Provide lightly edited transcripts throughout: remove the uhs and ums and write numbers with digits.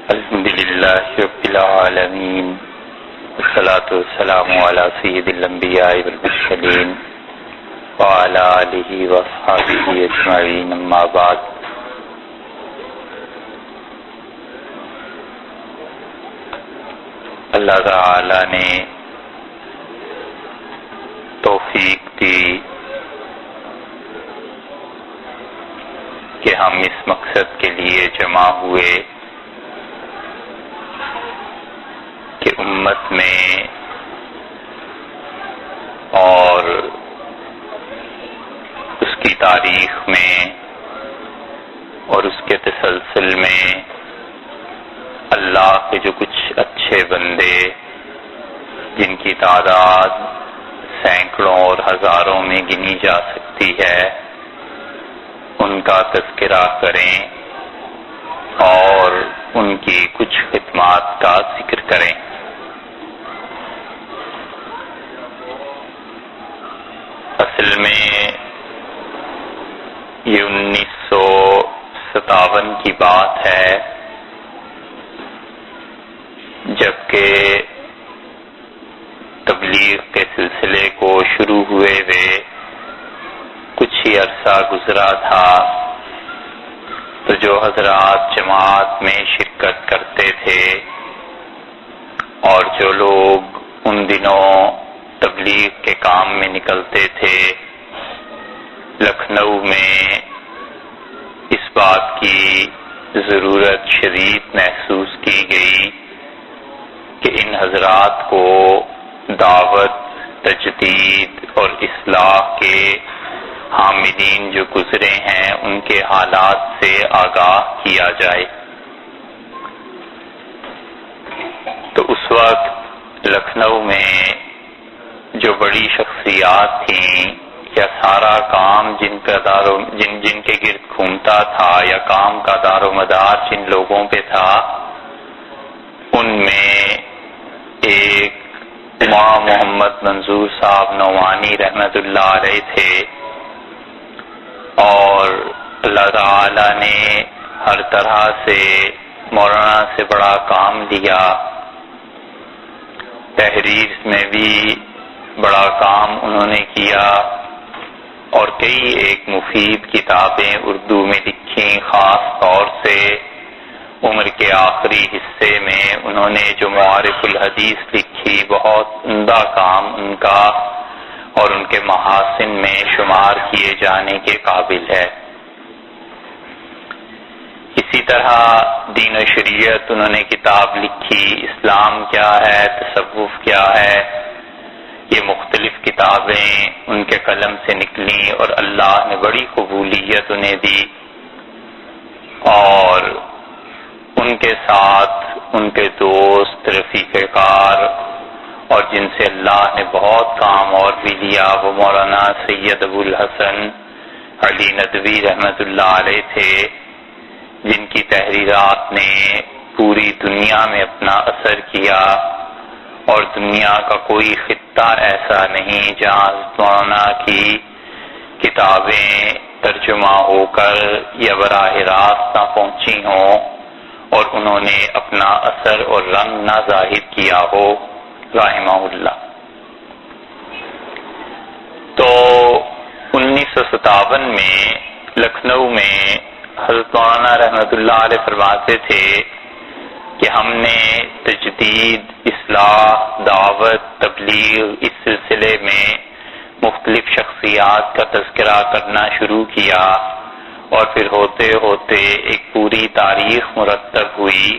الحمد للہ رب العالمین والصلاة والسلام علی سید الانبیاء والمرسلین وعلی آلہ واصحابہ اجمعین، اما بعد۔ اللہ تعالی نے توفیق دی کہ ہم اس مقصد کے لیے جمع ہوئے کہ امت میں اور اس کی تاریخ میں اور اس کے تسلسل میں اللہ کے جو کچھ اچھے بندے جن کی تعداد سینکڑوں اور ہزاروں میں گنی جا سکتی ہے ان کا تذکرہ کریں اور ان کی کچھ خدمات کا ذکر کریں۔ اصل میں یہ 1957 کی بات ہے، جبکہ تبلیغ کے سلسلے کو شروع ہوئے ہوئے کچھ ہی عرصہ گزرا تھا، تو جو حضرات جماعت میں شرکت کرتے تھے اور جو لوگ ان دنوں تبلیغ کے کام میں نکلتے تھے، لکھنؤ میں اس بات کی ضرورت شدید محسوس کی گئی کہ ان حضرات کو دعوت، تجدید اور اصلاح کے حاملین جو گزرے ہیں ان کے حالات سے آگاہ کیا جائے۔ تو اس وقت لکھنؤ میں جو بڑی شخصیات تھیں یا سارا کام جن کے گرد گھومتا تھا یا کام کا دار و مدار جن لوگوں پہ تھا، ان میں ایک امام محمد منظور صاحب نعمانی رحمت اللہ علیہ تھے، اور اللہ تعالی نے ہر طرح سے مولانا سے بڑا کام لیا، تحریر میں بھی بڑا کام انہوں نے کیا اور کئی ایک مفید کتابیں اردو میں لکھی، خاص طور سے عمر کے آخری حصے میں انہوں نے جو معارف الحدیث لکھی، بہت عمدہ کام ان کا اور ان کے محاسن میں شمار کیے جانے کے قابل ہے۔ اسی طرح دین و شریعت انہوں نے کتاب لکھی، اسلام کیا ہے، تصوف کیا ہے، یہ مختلف کتابیں ان کے قلم سے نکلیں اور اللہ نے بڑی قبولیت انہیں دی، اور ان کے ساتھ ان کے دوست، رفیق کار اور جن سے اللہ نے بہت کام اور بھی لیا، وہ مولانا سید ابو الحسن علی ندوی رحمت اللہ علیہ تھے، جن کی تحریرات نے پوری دنیا میں اپنا اثر کیا، اور دنیا کا کوئی خطہ ایسا نہیں جہاں مولانا کی کتابیں ترجمہ ہو کر یا براہ راست نہ پہنچی ہوں اور انہوں نے اپنا اثر اور رنگ نہ ظاہر کیا ہو رحمہ اللہ۔ تو 1957 میں لکھنؤ میں حضرت مولانا رحمت اللہ علیہ فرماتے تھے کہ ہم نے تجدید، اصلاح، دعوت، تبلیغ اس سلسلے میں مختلف شخصیات کا تذکرہ کرنا شروع کیا، اور پھر ہوتے ہوتے ایک پوری تاریخ مرتب ہوئی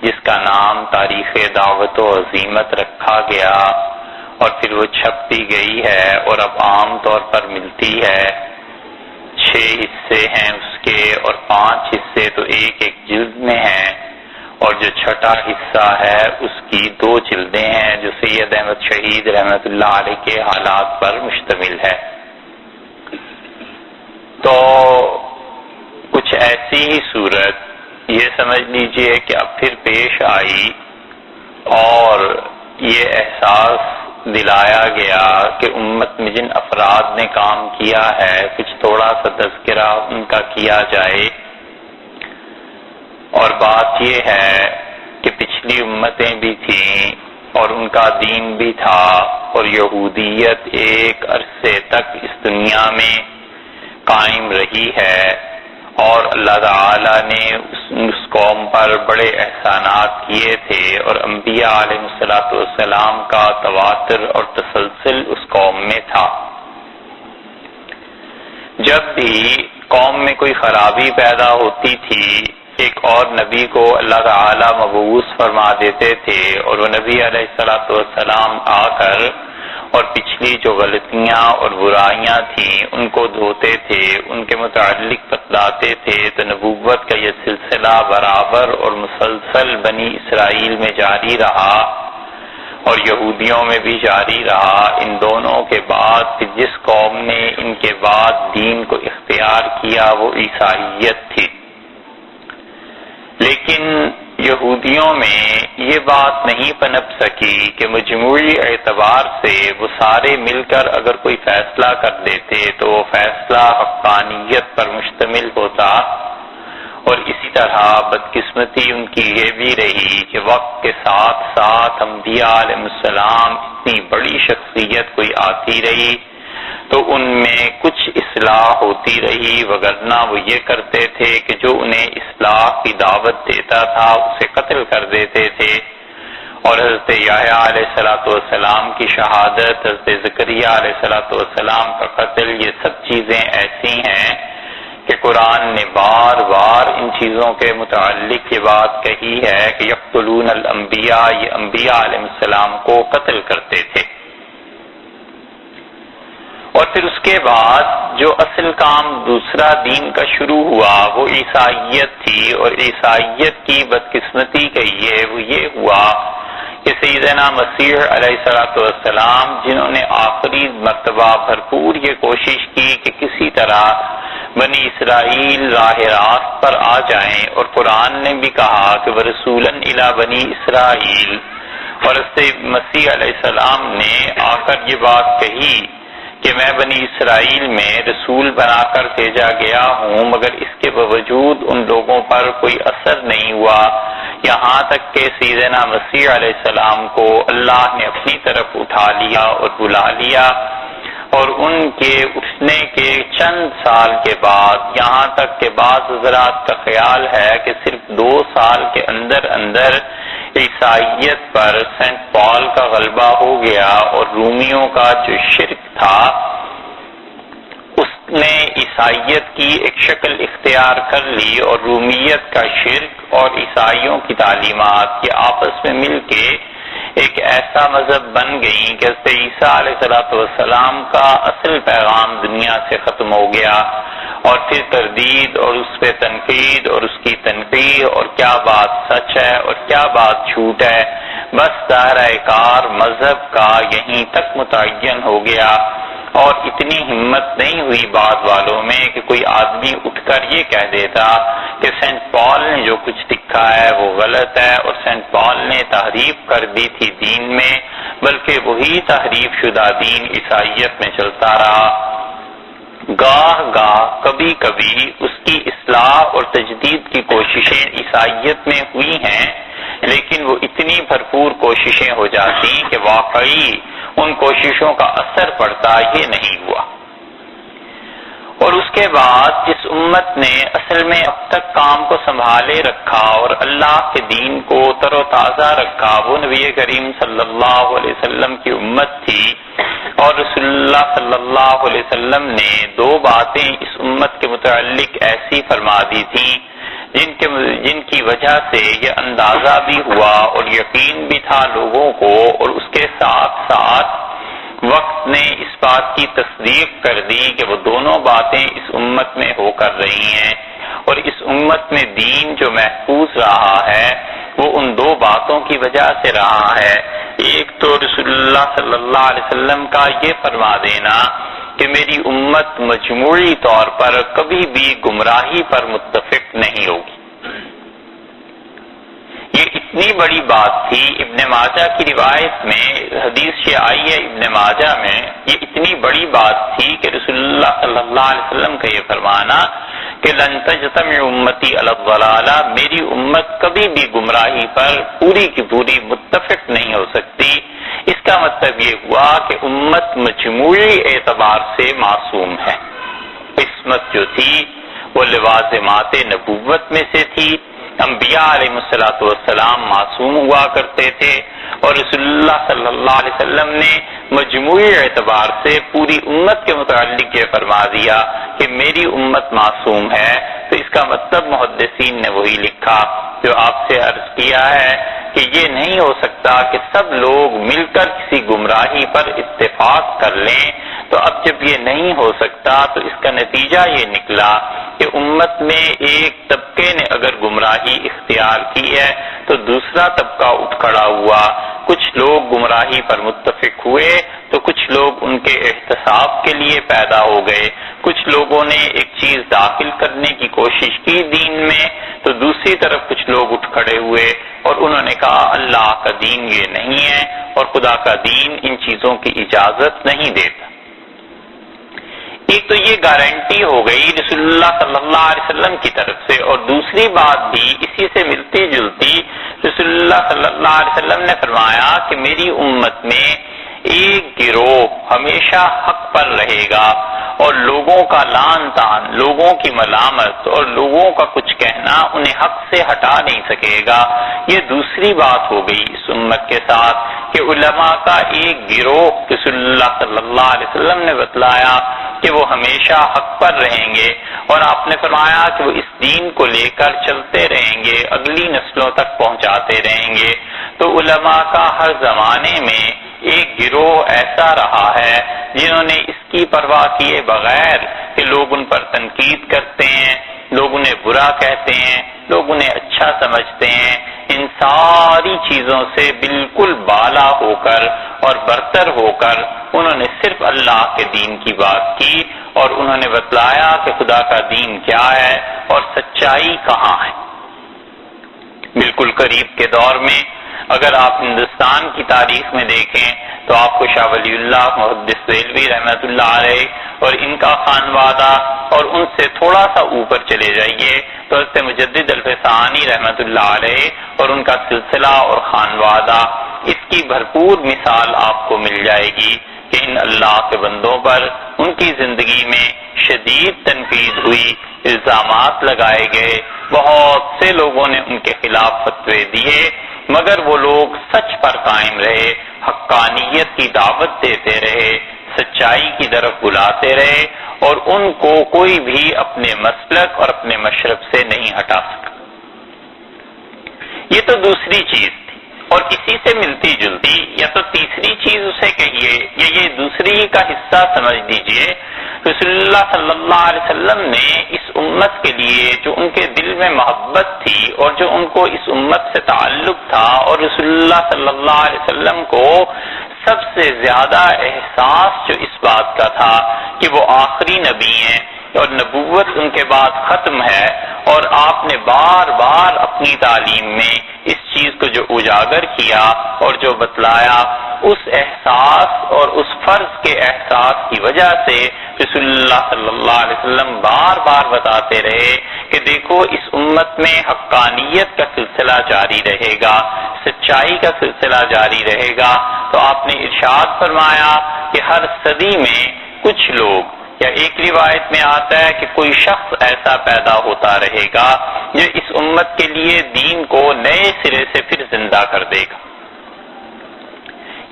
جس کا نام تاریخ دعوت و عزیمت رکھا گیا، اور پھر وہ چھپتی گئی ہے اور اب عام طور پر ملتی ہے۔ 6 حصے ہیں اس کے اور 5 حصے تو ایک جلد میں ہیں، اور جو چھٹا حصہ ہے اس کی 2 جلدیں ہیں جو سید احمد شہید رحمت اللہ علیہ کے حالات پر مشتمل ہے۔ تو کچھ ایسی ہی صورت یہ سمجھ لیجئے کہ اب پھر پیش آئی، اور یہ احساس دلایا گیا کہ امت میں جن افراد نے کام کیا ہے کچھ تھوڑا سا تذکرہ ان کا کیا جائے، اور بات یہ ہے کہ پچھلی امتیں بھی تھیں اور ان کا دین بھی تھا، اور یہودیت ایک عرصے تک اس دنیا میں قائم رہی ہے، اور اللہ تعالی نے اس قوم پر بڑے احسانات کیے تھے، اور انبیاء علیہ السلام کا تواتر اور تسلسل اس قوم میں تھا۔ جب بھی قوم میں کوئی خرابی پیدا ہوتی تھی، ایک اور نبی کو اللہ تعالی مبعوث فرما دیتے تھے، اور وہ نبی علیہ السلام آ کر اور پچھلی جو غلطیاں اور برائیاں تھیں ان کو دھوتے تھے، ان کے متعلق بتلاتے تھے، تو نبوت کا یہ سلسلہ برابر اور مسلسل بنی اسرائیل میں جاری رہا اور یہودیوں میں بھی جاری رہا۔ ان دونوں کے بعد پھر جس قوم نے ان کے بعد دین کو اختیار کیا وہ عیسائیت تھی، لیکن یہودیوں میں یہ بات نہیں پنپ سکی کہ مجموعی اعتبار سے وہ سارے مل کر اگر کوئی فیصلہ کر دیتے تو وہ فیصلہ حقانیت پر مشتمل ہوتا، اور اسی طرح بدقسمتی ان کی یہ بھی رہی کہ وقت کے ساتھ ساتھ انبیاء علیہ السلام اتنی بڑی شخصیت کوئی آتی رہی تو ان میں کچھ اصلاح ہوتی رہی، وگرنہ وہ یہ کرتے تھے کہ جو انہیں اصلاح کی دعوت دیتا تھا اسے قتل کر دیتے تھے۔ اور حضرت یحییٰ علیہ السلام کی شہادت، حضرت زکریا علیہ السلام کا قتل، یہ سب چیزیں ایسی ہیں کہ قرآن نے بار بار ان چیزوں کے متعلق یہ بات کہی ہے کہ یقتلون الانبیاء، یہ انبیاء علیہ السلام کو قتل کرتے تھے۔ اور پھر اس کے بعد جو اصل کام دوسرا دین کا شروع ہوا وہ عیسائیت تھی، اور عیسائیت کی بدقسمتی کہیے وہ یہ ہوا کہ سیدنا مسیح علیہ السلام جنہوں نے آخری مرتبہ بھرپور یہ کوشش کی کہ کسی طرح بنی اسرائیل راہ راست پر آ جائیں، اور قرآن نے بھی کہا کہ وَرَسُولًا إِلَى بَنِي إِسْرَائِيل، اور مسیح علیہ السلام نے آ کر یہ بات کہی کہ میں بنی اسرائیل میں رسول بنا کر بھیجا گیا ہوں، مگر اس کے باوجود ان لوگوں پر کوئی اثر نہیں ہوا، یہاں تک کہ سیدنا مسیح علیہ السلام کو اللہ نے اپنی طرف اٹھا لیا اور بلا لیا، اور ان کے اٹھنے کے چند سال کے بعد یہاں تک کہ بعض حضرات کا خیال ہے کہ صرف 2 سال کے اندر اندر عیسائیت پر سینٹ پال کا غلبہ ہو گیا، اور رومیوں کا جو شرک تھا اس نے عیسائیت کی ایک شکل اختیار کر لی، اور رومیت کا شرک اور عیسائیوں کی تعلیمات یہ آپس میں مل کے ایک ایسا مذہب بن گئی کہ حضرت عیسیٰ علیہ السلام کا اصل پیغام دنیا سے ختم ہو گیا، اور پھر تردید اور اس پہ تنقید اور اس کی تنقید اور کیا بات سچ ہے اور کیا بات جھوٹ ہے، بس دائرہ کار مذہب کا یہیں تک متعین ہو گیا۔ اور اتنی ہمت نہیں ہوئی بعد والوں میں کہ کوئی آدمی اٹھ کر یہ کہہ دیتا کہ سینٹ پال نے جو کچھ لکھا ہے وہ غلط ہے، اور سینٹ پال نے تحریف کر دی تھی دین میں، بلکہ وہی تحریف شدہ دین عیسائیت میں چلتا رہا۔ گاہ گاہ کبھی کبھی اس کی اصلاح اور تجدید کی کوششیں عیسائیت میں ہوئی ہیں، لیکن وہ اتنی بھرپور کوششیں ہو جاتی کہ واقعی ان کوششوں کا اثر پڑتا یہ نہیں ہوا۔ اور اس کے بعد جس امت نے اصل میں اب تک کام کو سنبھالے رکھا اور اللہ کے دین کو تر و تازہ رکھا وہ نبی کریم صلی اللہ علیہ وسلم کی امت تھی، اور رسول اللہ صلی اللہ علیہ وسلم نے 2 باتیں اس امت کے متعلق ایسی فرما دی تھیں جن کی وجہ سے یہ اندازہ بھی ہوا اور یقین بھی تھا لوگوں کو، اور اس کے ساتھ ساتھ وقت نے اس بات کی تصدیق کر دی کہ وہ دونوں باتیں اس امت میں ہو کر رہی ہیں، اور اس امت میں دین جو محفوظ رہا ہے وہ ان 2 باتوں کی وجہ سے رہا ہے۔ ایک تو رسول اللہ صلی اللہ علیہ وسلم کا یہ فرما دینا کہ میری امت مجموعی طور پر کبھی بھی گمراہی پر متفق نہیں ہوگی۔ یہ اتنی بڑی بات تھی، ابن ماجہ کی روایت میں حدیث یہ آئی ہے ابن ماجہ میں، یہ اتنی بڑی بات تھی کہ رسول اللہ صلی اللہ علیہ وسلم کا یہ فرمانا کہ لن تجتمع امتی علی الضلالہ، میری امت کبھی بھی گمراہی پر پوری کی پوری متفق نہیں ہو سکتی۔ اس کا مطلب یہ ہوا کہ امت مجموعی اعتبار سے معصوم ہے۔ قسمت جو تھی وہ لوازمات نبوت میں سے تھی، انبیاء علیہ السلام معصوم ہوا کرتے تھے، اور رسول اللہ صلی اللہ علیہ وسلم نے مجموعی اعتبار سے پوری امت کے متعلق یہ فرما دیا کہ میری امت معصوم ہے۔ تو اس کا مطلب محدثین نے وہی لکھا جو آپ سے عرض کیا ہے کہ یہ نہیں ہو سکتا کہ سب لوگ مل کر کسی گمراہی پر اتفاق کر لیں۔ تو اب جب یہ نہیں ہو سکتا تو اس کا نتیجہ یہ نکلا کہ امت میں ایک طبقے نے اگر گمراہی اختیار کی ہے تو دوسرا طبقہ اٹھ کھڑا ہوا، کچھ لوگ گمراہی پر متفق ہوئے تو کچھ لوگ ان کے احتساب کے لیے پیدا ہو گئے، کچھ لوگوں نے ایک چیز داخل کرنے کی کوشش کی دین میں تو دوسری طرف کچھ لوگ اٹھ کھڑے ہوئے اور انہوں نے کہا اللہ کا دین یہ نہیں ہے اور خدا کا دین ان چیزوں کی اجازت نہیں دیتا۔ ایک تو یہ گارنٹی ہو گئی رسول اللہ صلی اللہ علیہ وسلم کی طرف سے، اور دوسری بات بھی اسی سے ملتی جلتی، رسول اللہ صلی اللہ علیہ وسلم نے فرمایا کہ میری امت میں ایک گروہ ہمیشہ حق پر رہے گا اور لوگوں کا لان تان، لوگوں کی ملامت اور لوگوں کا کچھ کہنا انہیں حق سے ہٹا نہیں سکے گا۔ یہ دوسری بات ہو گئی اس امت کے ساتھ کہ علماء کا ایک گروہ رسول اللہ صلی اللہ علیہ وسلم نے بتلایا کہ وہ ہمیشہ حق پر رہیں گے، اور آپ نے فرمایا کہ وہ اس دین کو لے کر چلتے رہیں گے، اگلی نسلوں تک پہنچاتے رہیں گے۔ تو علماء کا ہر زمانے میں ایک گروہ ایسا رہا ہے جنہوں نے اس کی پرواہ کیے بغیر کہ لوگ ان پر تنقید کرتے ہیں، لوگ انہیں برا کہتے ہیں، لوگ انہیں اچھا سمجھتے ہیں، ان ساری چیزوں سے بالکل بالا ہو کر اور برتر ہو کر انہوں نے صرف اللہ کے دین کی بات کی اور انہوں نے بتلایا کہ خدا کا دین کیا ہے اور سچائی کہاں ہے۔ بالکل قریب کے دور میں اگر آپ ہندوستان کی تاریخ میں دیکھیں تو آپ کو شاہ ولی اللہ محدث دہلوی رحمۃ اللہ علیہ اور ان کا خانوادہ، اور ان سے تھوڑا سا اوپر چلے جائیے تو حضرت مجدد الفسانی رحمۃ اللہ علیہ اور ان کا سلسلہ اور خانوادہ، اس کی بھرپور مثال آپ کو مل جائے گی کہ ان اللہ کے بندوں پر ان کی زندگی میں شدید تنقید ہوئی، الزامات لگائے گئے، بہت سے لوگوں نے ان کے خلاف فتوے دیے، مگر وہ لوگ سچ پر قائم رہے، حقانیت کی دعوت دیتے رہے، سچائی کی طرف بلاتے رہے، اور ان کو کوئی بھی اپنے مسلک اور اپنے مشرب سے نہیں ہٹا سکا۔ یہ تو دوسری چیز تھی، اور اسی سے ملتی جلتی یا تو تیسری چیز اسے کہیے یا یہ دوسری کا حصہ سمجھ لیجئے، رسول اللہ صلی اللہ علیہ وسلم نے اس امت کے لیے جو ان کے دل میں محبت تھی اور جو ان کو اس امت سے تعلق تھا، اور رسول اللہ صلی اللہ علیہ وسلم کو سب سے زیادہ احساس جو اس بات کا تھا کہ وہ آخری نبی ہیں اور نبوت ان کے بعد ختم ہے، اور آپ نے بار بار اپنی تعلیم میں اس چیز کو جو اجاگر کیا اور جو بتلایا، اس احساس اور اس فرض کے احساس کی وجہ سے رسول اللہ صلی اللہ علیہ وسلم بار بار بتاتے رہے کہ دیکھو اس امت میں حقانیت کا سلسلہ جاری رہے گا، سچائی کا سلسلہ جاری رہے گا۔ تو آپ نے ارشاد فرمایا کہ ہر صدی میں کچھ لوگ، یا ایک روایت میں آتا ہے کہ کوئی شخص ایسا پیدا ہوتا رہے گا جو اس امت کے لیے دین کو نئے سرے سے پھر زندہ کر دے گا۔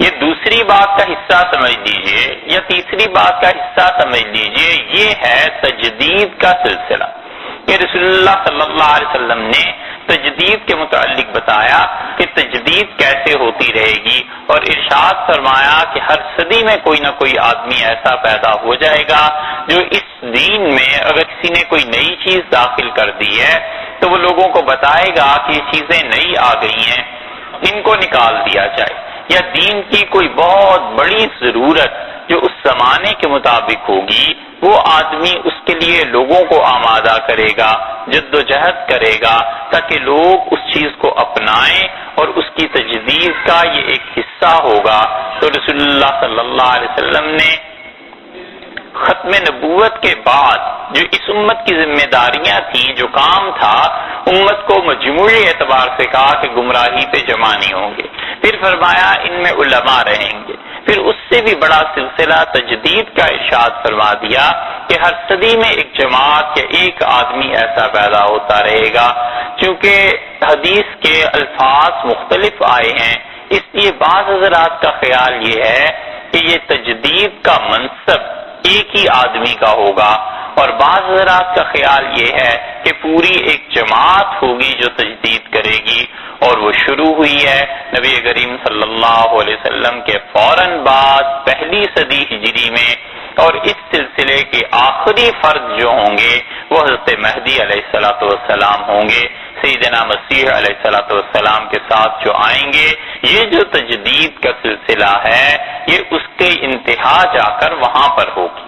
یہ دوسری بات کا حصہ سمجھ لیجئے یا تیسری بات کا حصہ سمجھ لیجئے، یہ ہے تجدید کا سلسلہ۔ کہ رسول اللہ صلی اللہ علیہ وسلم نے تجدید کے متعلق بتایا کہ تجدید کیسے ہوتی رہے گی، اور ارشاد فرمایا کہ ہر صدی میں کوئی نہ کوئی آدمی ایسا پیدا ہو جائے گا جو اس دین میں اگر کسی نے کوئی نئی چیز داخل کر دی ہے تو وہ لوگوں کو بتائے گا کہ یہ چیزیں نئی آ گئی ہیں، ان کو نکال دیا جائے، یا دین کی کوئی بہت بڑی ضرورت جو اس زمانے کے مطابق ہوگی وہ آدمی اس کے لیے لوگوں کو آمادہ کرے گا، جد و جہد کرے گا تاکہ لوگ اس چیز کو اپنائیں، اور اس کی تجدید کا یہ ایک حصہ ہوگا۔ تو رسول اللہ صلی اللہ علیہ وسلم نے ختم نبوت کے بعد جو اس امت کی ذمہ داریاں تھیں، جو کام تھا، امت کو مجموعی اعتبار سے کہا کہ گمراہی پہ جمع نہیں ہوں گے، پھر فرمایا ان میں علماء رہیں گے، پھر اس سے بھی بڑا سلسلہ تجدید کا ارشاد فرما دیا کہ ہر صدی میں ایک جماعت یا ایک آدمی ایسا پیدا ہوتا رہے گا۔ چونکہ حدیث کے الفاظ مختلف آئے ہیں، اس لیے بعض حضرات کا خیال یہ ہے کہ یہ تجدید کا منصب ایک ہی آدمی کا ہوگا، اور بعض حضرات کا خیال یہ ہے کہ پوری ایک جماعت ہوگی جو تجدید کرے گی، اور وہ شروع ہوئی ہے نبی کریم صلی اللہ علیہ وسلم کے فوراً بعد پہلی صدی ہجری میں، اور اس سلسلے کے آخری فرد جو ہوں گے وہ حضرت مہدی علیہ السلام ہوں گے، سیدنا مسیح علیہ السلام کے ساتھ جو آئیں گے۔ یہ جو تجدید کا سلسلہ ہے یہ اس کے انتہا جا کر وہاں پر ہوگی۔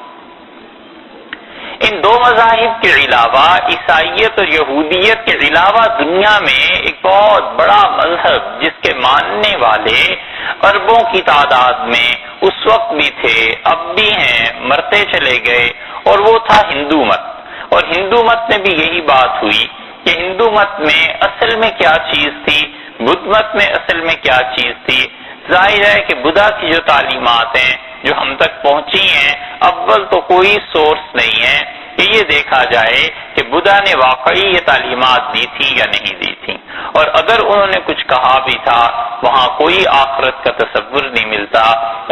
ان دو مذاہب کے علاوہ عیسائیت اور یہودیت کے علاوہ دنیا میں ایک بہت بڑا مذہب جس کے ماننے والے اربوں کی تعداد میں اس وقت بھی تھے، اب بھی ہیں، مرتے چلے گئے، اور وہ تھا ہندو مت۔ اور ہندو مت میں بھی یہی بات ہوئی کہ ہندو مت میں اصل میں کیا چیز تھی، بدھ مت میں اصل میں کیا چیز تھی۔ ظاہر ہے کہ بدھا کی جو تعلیمات ہیں جو ہم تک پہنچی ہیں، اول تو کوئی سورس نہیں ہے کہ یہ دیکھا جائے کہ بدھا نے واقعی یہ تعلیمات دی تھی یا نہیں دی تھی، اور اگر انہوں نے کچھ کہا بھی تھا وہاں کوئی آخرت کا تصور نہیں ملتا۔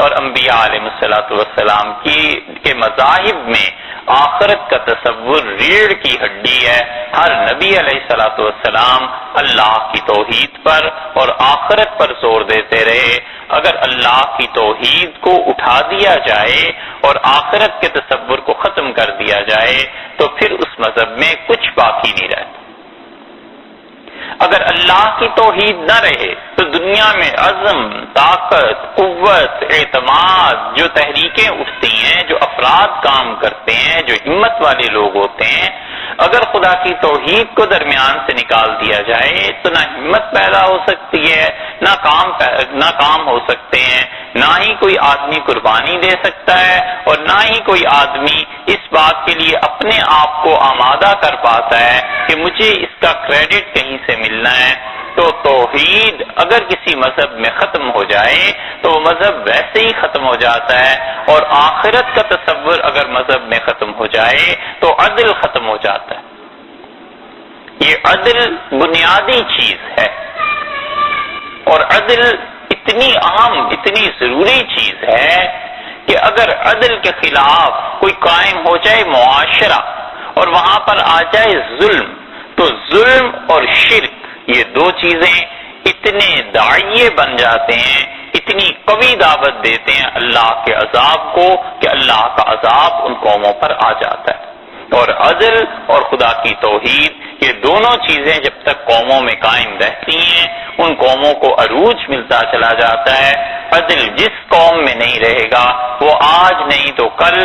اور انبیاء علیہ السلام کے مذاہب میں آخرت کا تصور ریڑھ کی ہڈی ہے۔ ہر نبی علیہ السلام اللہ کی توحید پر اور آخرت پر زور دیتے رہے۔ اگر اللہ کی توحید کو اٹھا دیا جائے اور آخرت کے تصور کو ختم کر دیا جائے تو پھر اس مذہب میں کچھ باقی نہیں رہتا۔ اگر اللہ کی توحید نہ رہے تو دنیا میں عزم، طاقت، قوت، اعتماد، جو تحریکیں اٹھتی ہیں، جو افراد کام کرتے ہیں، جو ہمت والے لوگ ہوتے ہیں، اگر خدا کی توحید کو درمیان سے نکال دیا جائے تو نہ ہمت پیدا ہو سکتی ہے، نہ کام ہو سکتے ہیں، نہ ہی کوئی آدمی قربانی دے سکتا ہے، اور نہ ہی کوئی آدمی اس بات کے لیے اپنے آپ کو آمادہ کر پاتا ہے کہ مجھے اس کا کریڈٹ کہیں سے ملنا ہے۔ تو توحید اگر کسی مذہب میں ختم ہو جائے تو وہ مذہب ویسے ہی ختم ہو جاتا ہے، اور آخرت کا تصور اگر مذہب میں ختم ہو جائے تو عدل ختم ہو جاتا ہے۔ یہ عدل بنیادی چیز ہے، اور عدل اتنی اہم، اتنی ضروری چیز ہے کہ اگر عدل کے خلاف کوئی قائم ہو جائے معاشرہ اور وہاں پر آ جائے ظلم، تو ظلم اور شرک یہ دو چیزیں اتنے داعیے بن جاتے ہیں، اتنی قوی دعوت دیتے ہیں اللہ کے عذاب کو کہ اللہ کا عذاب ان قوموں پر آ جاتا ہے۔ اور عدل اور خدا کی توحید یہ دونوں چیزیں جب تک قوموں میں قائم رہتی ہیں ان قوموں کو عروج ملتا چلا جاتا ہے۔ عدل جس قوم میں نہیں رہے گا وہ آج نہیں تو کل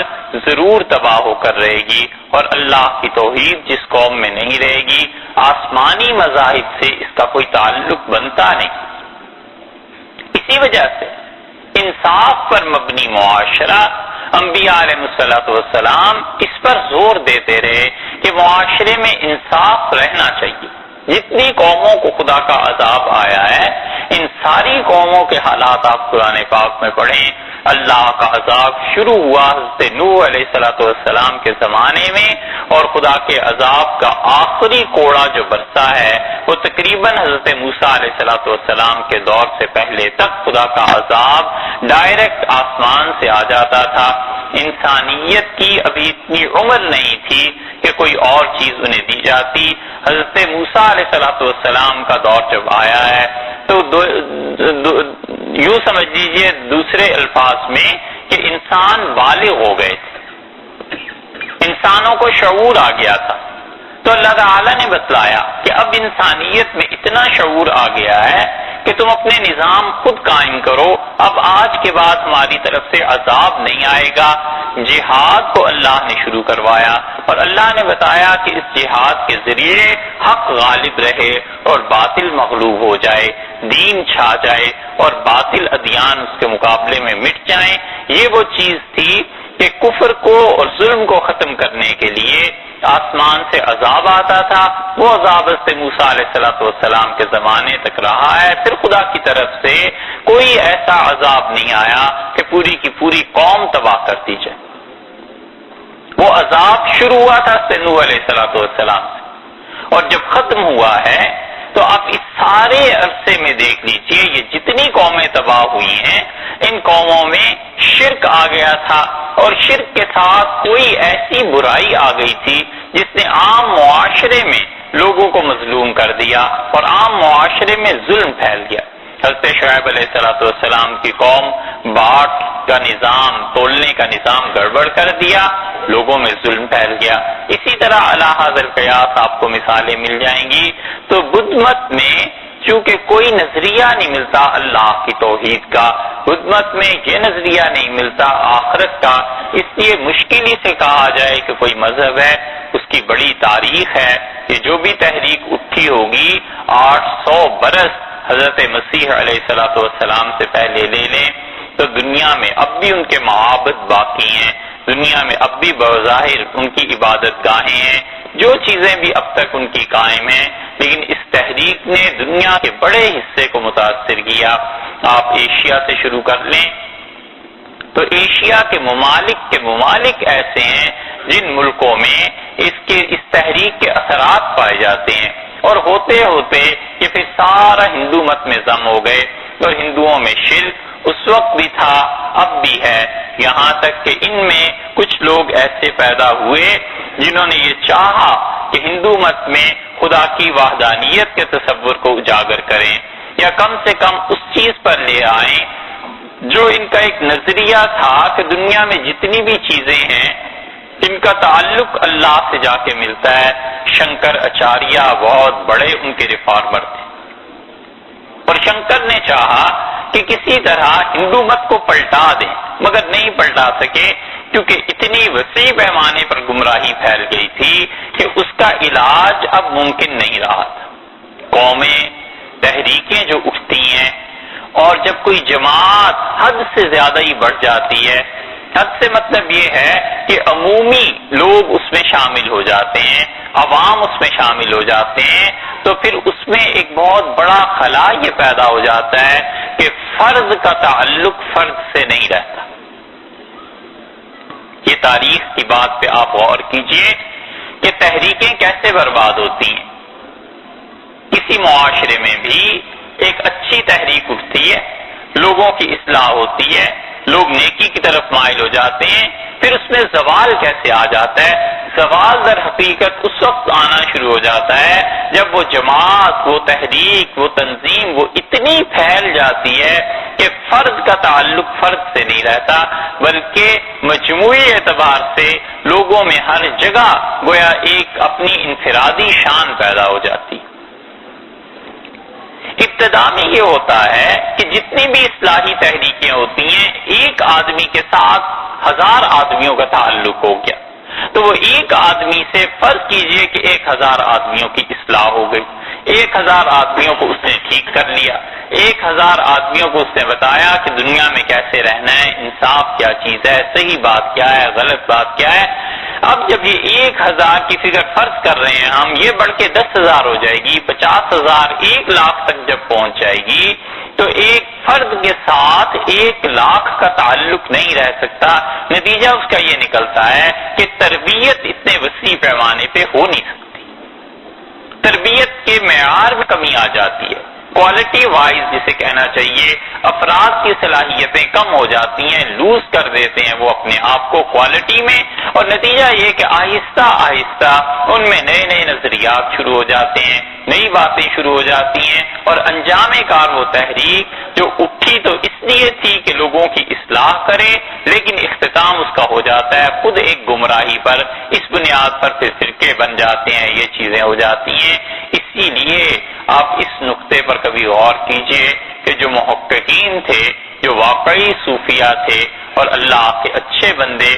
ضرور تباہ ہو کر رہے گی، اور اللہ کی توحید جس قوم میں نہیں رہے گی آسمانی مذاہب سے اس کا کوئی تعلق بنتا نہیں۔ اسی وجہ سے انصاف پر مبنی معاشرہ، انبیاء علیہ السلام اس پر زور دیتے رہے کہ معاشرے میں انصاف رہنا چاہیے۔ جتنی قوموں کو خدا کا عذاب آیا ہے ان ساری قوموں کے حالات آپ قرآن پاک میں پڑھیں۔ اللہ کا عذاب شروع ہوا حضرت نوح علیہ السلام کے زمانے میں، اور خدا کے عذاب کا آخری کوڑا جو برسا ہے وہ تقریباً حضرت موسیٰ علیہ السلام کے دور سے پہلے تک خدا کا عذاب ڈائریکٹ آسمان سے آ جاتا تھا۔ انسانیت کی ابھی اتنی عمر نہیں تھی کہ کوئی اور چیز انہیں دی جاتی۔ حضرت موسیٰ علیہ السلام کا دور جب آیا ہے تو یوں سمجھ لیجئے دوسرے الفاظ میں کہ انسان بالغ ہو گئے تھے، انسانوں کو شعور آ گیا تھا۔ تو اللہ تعالیٰ نے بتلایا کہ اب انسانیت میں اتنا شعور آ گیا ہے کہ تم اپنے نظام خود قائم کرو، اب آج کے بعد ہماری طرف سے عذاب نہیں آئے گا۔ جہاد کو اللہ نے شروع کروایا، اور اللہ نے بتایا کہ اس جہاد کے ذریعے حق غالب رہے اور باطل مغلوب ہو جائے، دین چھا جائے اور باطل ادیان اس کے مقابلے میں مٹ جائیں۔ یہ وہ چیز تھی کہ کفر کو اور ظلم کو ختم کرنے کے لیے آسمان سے عذاب آتا تھا. وہ عذاب حضرت موسیٰ علیہ السلام کے زمانے تک رہا ہے. پھر خدا کی طرف سے کوئی ایسا عذاب نہیں آیا کہ پوری کی پوری قوم تباہ کر دی جائے. وہ عذاب شروع ہوا تھا نوح علیہ السلام سے، اور جب ختم ہوا ہے تو آپ اس سارے عرصے میں دیکھ لیجئے یہ جتنی قومیں تباہ ہوئی ہیں ان قوموں میں شرک آ گیا تھا، اور شرک کے ساتھ کوئی ایسی برائی آ گئی تھی جس نے عام معاشرے میں لوگوں کو مظلوم کر دیا اور عام معاشرے میں ظلم پھیل گیا. حضرت شعیب علیہ السلام کی قوم باٹ کا نظام، تولنے کا نظام گڑبڑ کر دیا، لوگوں میں ظلم پھیل گیا. اسی طرح علی حاضر القیاس آپ کو مثالیں مل جائیں گی. تو بدھ مت میں چونکہ کوئی نظریہ نہیں ملتا اللہ کی توحید کا، بدھ مت میں یہ نظریہ نہیں ملتا آخرت کا، اس لیے مشکل ہی سے کہا جائے کہ کوئی مذہب ہے. اس کی بڑی تاریخ ہے کہ جو بھی تحریک اٹھی ہوگی 800 برس حضرت مسیح علیہ السلام سے پہلے لے لیں تو دنیا میں اب بھی ان کے معابد باقی ہیں، دنیا میں اب بھی بظاہر ان کی عبادت گاہیں ہیں، جو چیزیں بھی اب تک ان کی قائم ہیں. لیکن اس تحریک نے دنیا کے بڑے حصے کو متاثر کیا. آپ ایشیا سے شروع کر لیں تو ایشیا کے ممالک ایسے ہیں جن ملکوں میں اس تحریک کے اثرات پائے جاتے ہیں، اور ہوتے ہوتے یہ پھر سارا ہندو مت میں ضم ہو گئے. اور ہندوؤں میں شرک اس وقت بھی تھا، اب بھی ہے، یہاں تک کہ ان میں کچھ لوگ ایسے پیدا ہوئے جنہوں نے یہ چاہا کہ ہندو مت میں خدا کی وحدانیت کے تصور کو اجاگر کریں، یا کم سے کم اس چیز پر لے آئیں جو ان کا ایک نظریہ تھا کہ دنیا میں جتنی بھی چیزیں ہیں ان کا تعلق اللہ سے جا کے ملتا ہے. شنکر اچاریہ بہت بڑے ان کے ریفارمر تھے، اور شنکر نے چاہا کہ کسی طرح ہندو مت کو پلٹا دیں، مگر نہیں پلٹا سکے کیونکہ اتنی وسیع پیمانے پر گمراہی پھیل گئی تھی کہ اس کا علاج اب ممکن نہیں رہا تھا. قومیں، تحریکیں جو اٹھتی ہیں، اور جب کوئی جماعت حد سے زیادہ ہی بڑھ جاتی ہے، حد سے مطلب یہ ہے کہ عمومی لوگ اس میں شامل ہو جاتے ہیں، عوام اس میں شامل ہو جاتے ہیں، تو پھر اس میں ایک بہت بڑا خلا یہ پیدا ہو جاتا ہے کہ فرد کا تعلق فرد سے نہیں رہتا. یہ تاریخ کی بات پہ آپ غور کیجئے کہ تحریکیں کیسے برباد ہوتی ہیں. کسی معاشرے میں بھی ایک اچھی تحریک اٹھتی ہے، لوگوں کی اصلاح ہوتی ہے، لوگ نیکی کی طرف مائل ہو جاتے ہیں، پھر اس میں زوال کیسے آ جاتا ہے؟ زوال در حقیقت اس وقت آنا شروع ہو جاتا ہے جب وہ جماعت، وہ تحریک، وہ تنظیم وہ اتنی پھیل جاتی ہے کہ فرد کا تعلق فرد سے نہیں رہتا، بلکہ مجموعی اعتبار سے لوگوں میں ہر جگہ گویا ایک اپنی انفرادی شان پیدا ہو جاتی. ابتدا میں یہ ہوتا ہے کہ جتنی بھی اصلاحی تحریکیں ہوتی ہیں ایک آدمی کے ساتھ 1000 آدمیوں کا تعلق ہو گیا، تو وہ ایک آدمی سے فرض کیجئے کہ 1000 آدمیوں کی اصلاح ہو گئی، 1000 آدمیوں کو اس نے ٹھیک کر لیا، 1000 آدمیوں کو اس نے بتایا کہ دنیا میں کیسے رہنا ہے، انصاف کیا چیز ہے، صحیح بات کیا ہے، غلط بات کیا ہے. اب جب یہ 1000 کی فگر فرض کر رہے ہیں ہم، یہ بڑھ کے 10,000 ہو جائے گی، 50,000، 1,00,000 تک جب پہنچ جائے گی تو ایک فرد کے ساتھ 1,00,000 کا تعلق نہیں رہ سکتا. نتیجہ اس کا یہ نکلتا ہے کہ تربیت اتنے وسیع پیمانے پہ ہو نہیں سکتی، تربیت کے معیار میں کمی آ جاتی ہے، کوالٹی وائز جسے کہنا چاہیے، افراد کی صلاحیتیں کم ہو جاتی ہیں، لوز کر دیتے ہیں وہ اپنے آپ کو کوالٹی میں، اور نتیجہ یہ کہ آہستہ آہستہ ان میں نئے نئے نظریات شروع ہو جاتے ہیں، نئی باتیں شروع ہو جاتی ہیں، اور انجام کار وہ تحریک جو اٹھی تو اس لیے تھی کہ لوگوں کی اصلاح کرے، لیکن اختتام اس کا ہو جاتا ہے خود ایک گمراہی پر. اس بنیاد پر پھر فرقے بن جاتے ہیں، یہ چیزیں ہو جاتی ہیں. اسی لیے آپ اس نقطے پر کبھی غور کیجئے کہ جو محققین تھے، جو واقعی صوفیہ تھے اور اللہ کے اچھے بندے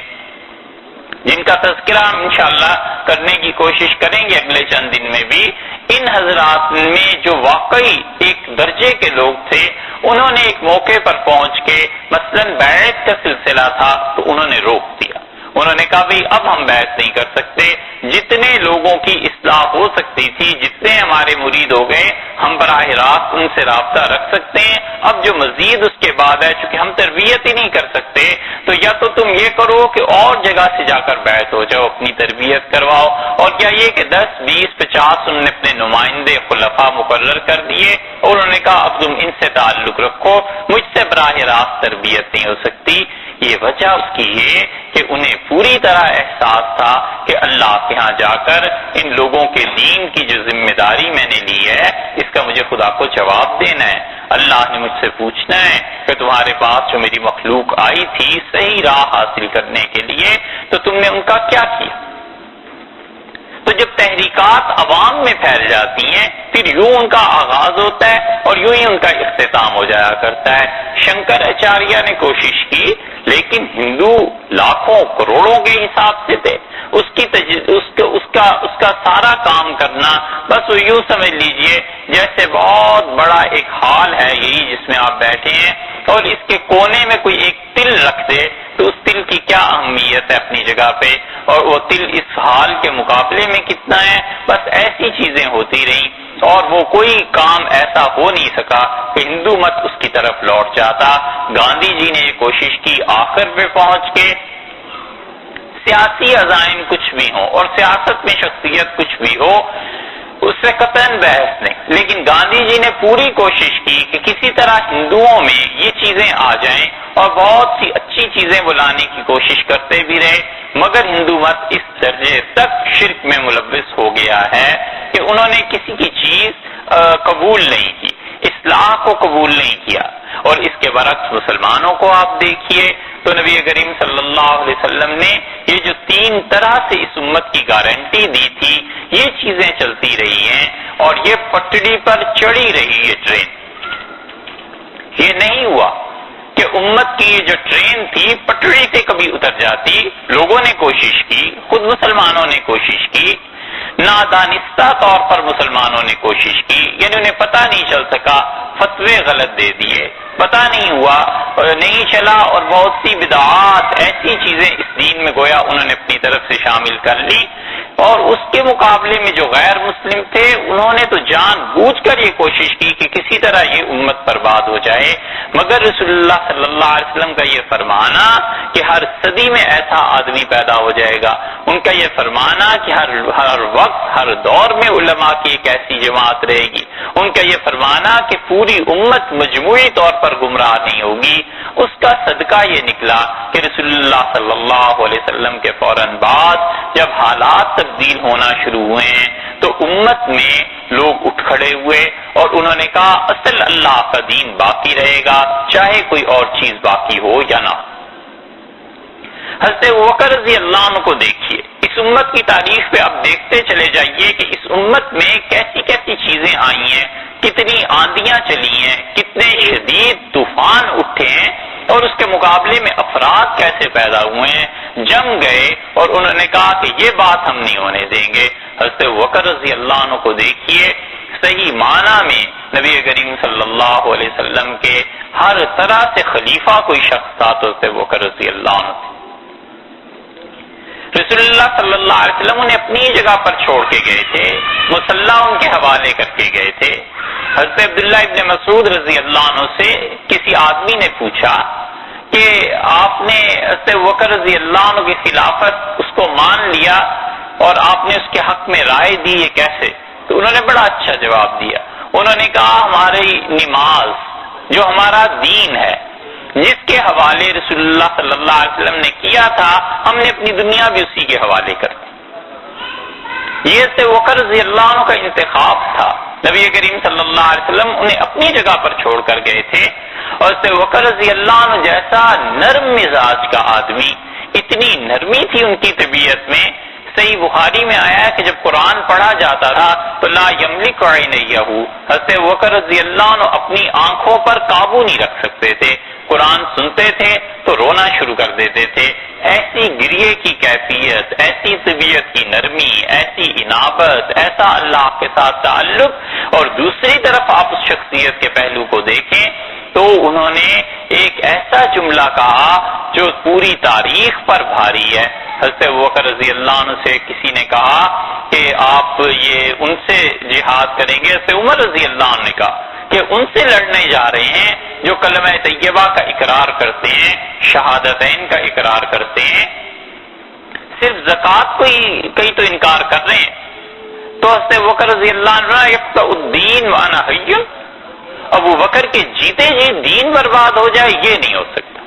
جن کا تذکرہ ہم انشاءاللہ کرنے کی کوشش کریں گے اگلے چند دن میں بھی، ان حضرات میں جو واقعی ایک درجے کے لوگ تھے، انہوں نے ایک موقع پر پہنچ کے مثلاً بیعت کا سلسلہ تھا تو انہوں نے روک دیا. انہوں نے کہا بھئی اب ہم بیعت نہیں کر سکتے، جتنے لوگوں کی اصلاح ہو سکتی تھی، جتنے ہمارے مرید ہو گئے، ہم براہ راست ان سے رابطہ رکھ سکتے ہیں. اب جو مزید اس کے بعد ہے، چونکہ ہم تربیت ہی نہیں کر سکتے، تو یا تو تم یہ کرو کہ اور جگہ سے جا کر بیعت ہو جاؤ، اپنی تربیت کرواؤ، اور کیا یہ کہ 10 20 50 انہوں نے اپنے نمائندے خلفاء مقرر کر دیے، اور انہوں نے کہا اب تم ان سے تعلق رکھو، مجھ سے براہ راست تربیت نہیں ہو سکتی. یہ وجہ اس کی یہ کہ انہیں پوری طرح احساس تھا کہ اللہ کے ہاں جا کر ان لوگوں کے دین کی جو ذمہ داری میں نے لی ہے، اس کا مجھے خدا کو جواب دینا ہے. اللہ نے مجھ سے پوچھنا ہے کہ تمہارے پاس جو میری مخلوق آئی تھی صحیح راہ حاصل کرنے کے لیے، تو تم نے ان کا کیا کیا؟ تو جب تحریکات عوام میں پھیل جاتی ہیں، پھر یوں ان کا آغاز ہوتا ہے اور یوں ہی ان کا اختتام ہو جایا کرتا ہے. شنکر اچاریہ نے کوشش کی، لیکن ہندو لاکھوں کروڑوں کے حساب سے تھے. اس کا سارا کام کرنا بس وہ یوں سمجھ لیجئے جیسے بہت بڑا ایک ہال ہے یہی جس میں آپ بیٹھے ہیں، اور اس کے کونے میں کوئی ایک تل رکھ دے تو اس تل کی کیا اہمیت ہے اپنی جگہ پہ، اور وہ تل اس حال کے مقابلے میں کتنا ہے. بس ایسی چیزیں ہوتی رہیں اور وہ کوئی کام ایسا ہو نہیں سکا کہ ہندو مت اس کی طرف لوٹ جاتا. گاندھی جی نے یہ کوشش کی، آخر پہ پہنچ کے سیاسی عزائم کچھ بھی ہوں اور سیاست میں شخصیت کچھ بھی ہو، اس سے قطعاً بحث نہیں، لیکن گاندھی جی نے پوری کوشش کی کہ کسی طرح ہندوؤں میں یہ چیزیں آ جائیں، اور بہت سی اچھی چیزیں بلانے کی کوشش کرتے بھی رہے، مگر ہندو مت اس درجے تک شرک میں ملوث ہو گیا ہے کہ انہوں نے کسی کی چیز قبول نہیں کی، اصلاح کو قبول نہیں کیا. اور اس کے برعکس مسلمانوں کو آپ دیکھیے تو نبی کریم صلی اللہ علیہ وسلم نے یہ جو 3 طرح سے اس امت کی گارنٹی دی تھی، یہ چیزیں چلتی رہی ہیں اور یہ پٹڑی پر چڑھی رہی ہے ٹرین. یہ نہیں ہوا کہ امت کی یہ جو ٹرین تھی پٹڑی سے کبھی اتر جاتی. لوگوں نے کوشش کی، خود مسلمانوں نے کوشش کی، نادانستہ طور پر مسلمانوں نے کوشش کی، یعنی انہیں پتہ نہیں چل سکا، فتوے غلط دے دیے، پتہ نہیں ہوا، نہیں چلا، اور بہت سی بدعات ایسی چیزیں اس دین میں گویا انہوں نے اپنی طرف سے شامل کر لی. اور اس کے مقابلے میں جو غیر مسلم تھے انہوں نے تو جان بوجھ کر یہ کوشش کی کہ کسی طرح یہ امت برباد ہو جائے. مگر رسول اللہ صلی اللہ علیہ وسلم کا یہ فرمانا کہ ہر صدی میں ایسا آدمی پیدا ہو جائے گا، ان کا یہ فرمانا کہ ہر وقت ہر دور میں علماء کی ایک ایسی جماعت رہے گی، ان کا یہ فرمانا کہ پوری امت مجموعی طور پر گمراہ نہیں ہوگی، اس کا صدقہ یہ نکلا کہ رسول اللہ صلی اللہ علیہ وسلم کے فوراً بعد جب حالات تبدیل ہونا شروع ہوئے ہیں تو امت میں لوگ اٹھ کھڑے ہوئے اور انہوں نے کہا اصل اللہ کا دین باقی رہے گا چاہے کوئی اور چیز باقی ہو یا نہ. حضرت ابوبکر رضی اللہ عنہ کو دیکھیے، اس امت کی تاریخ پہ اب دیکھتے چلے جائیے کہ اس امت میں کیسی کیسی چیزیں آئی ہیں، کتنی آندیاں چلی ہیں، کتنے شدید طوفان اٹھے ہیں، اور اس کے مقابلے میں افراد کیسے پیدا ہوئے ہیں، جم گئے اور انہوں نے کہا کہ یہ بات ہم نہیں ہونے دیں گے. حضرت ابوبکر رضی اللہ عنہ کو دیکھیے، صحیح معنی میں نبی کریم صلی اللہ علیہ وسلم کے ہر طرح سے خلیفہ کوئی شخص تھا تو حضرت ابوبکر رضی اللہ عنہ تھے. رسول اللہ صلی اللہ علیہ وسلم انہیں اپنی جگہ پر چھوڑ کے گئے تھے، مصلی ان کے حوالے کر کے گئے تھے. حضرت عبداللہ ابن مسعود رضی اللہ عنہ سے کسی آدمی نے پوچھا کہ آپ نے حضرت ابوبکر رضی اللہ عنہ کی خلافت اس کو مان لیا اور آپ نے اس کے حق میں رائے دی، یہ کیسے؟ تو انہوں نے بڑا اچھا جواب دیا. انہوں نے کہا ہماری نماز جو ہمارا دین ہے، جس کے حوالے رسول اللہ صلی اللہ علیہ وسلم نے کیا تھا، ہم نے اپنی دنیا بھی اسی کے حوالے کر دی. یہ حضرت ابوبکر رضی اللہ عنہ کا انتخاب تھا. نبی کریم صلی اللہ علیہ وسلم انہیں اپنی جگہ پر چھوڑ کر گئے تھے، اور حضرت ابوبکر رضی اللہ عنہ جیسا نرم مزاج کا آدمی، اتنی نرمی تھی ان کی طبیعت میں. صحیح بخاری میں آیا ہے کہ جب قرآن پڑھا جاتا تھا تو لا یملک عینیہ، حضرت ابوبکر رضی اللہ عنہ اپنی آنکھوں پر قابو نہیں رکھ سکتے تھے. قرآن سنتے تھے تو رونا شروع کر دیتے تھے. ایسی گریے کی کیفیت، ایسی طبیعت کی نرمی، ایسی انابت، ایسا اللہ کے ساتھ تعلق. اور دوسری طرف آپ اس شخصیت کے پہلو کو دیکھیں تو انہوں نے ایک ایسا جملہ کہا جو پوری تاریخ پر بھاری ہے. حضرت ابوبکر رضی اللہ عنہ سے کسی نے کہا کہ آپ یہ ان سے جہاد کریں گے. حضرت عمر رضی اللہ عنہ نے کہا کہ ان سے لڑنے جا رہے ہیں جو کلمہ طیبہ کا اقرار کرتے ہیں، شہادتین کا اقرار کرتے ہیں، صرف زکوٰۃ کو ہی کئی تو انکار کر رہے ہیں. تو حضرت ابوبکر رضی اللہ عنہ یقطع الدین وانا حی، ابو بکر کے جیتے جی دین برباد ہو جائے یہ نہیں ہو سکتا.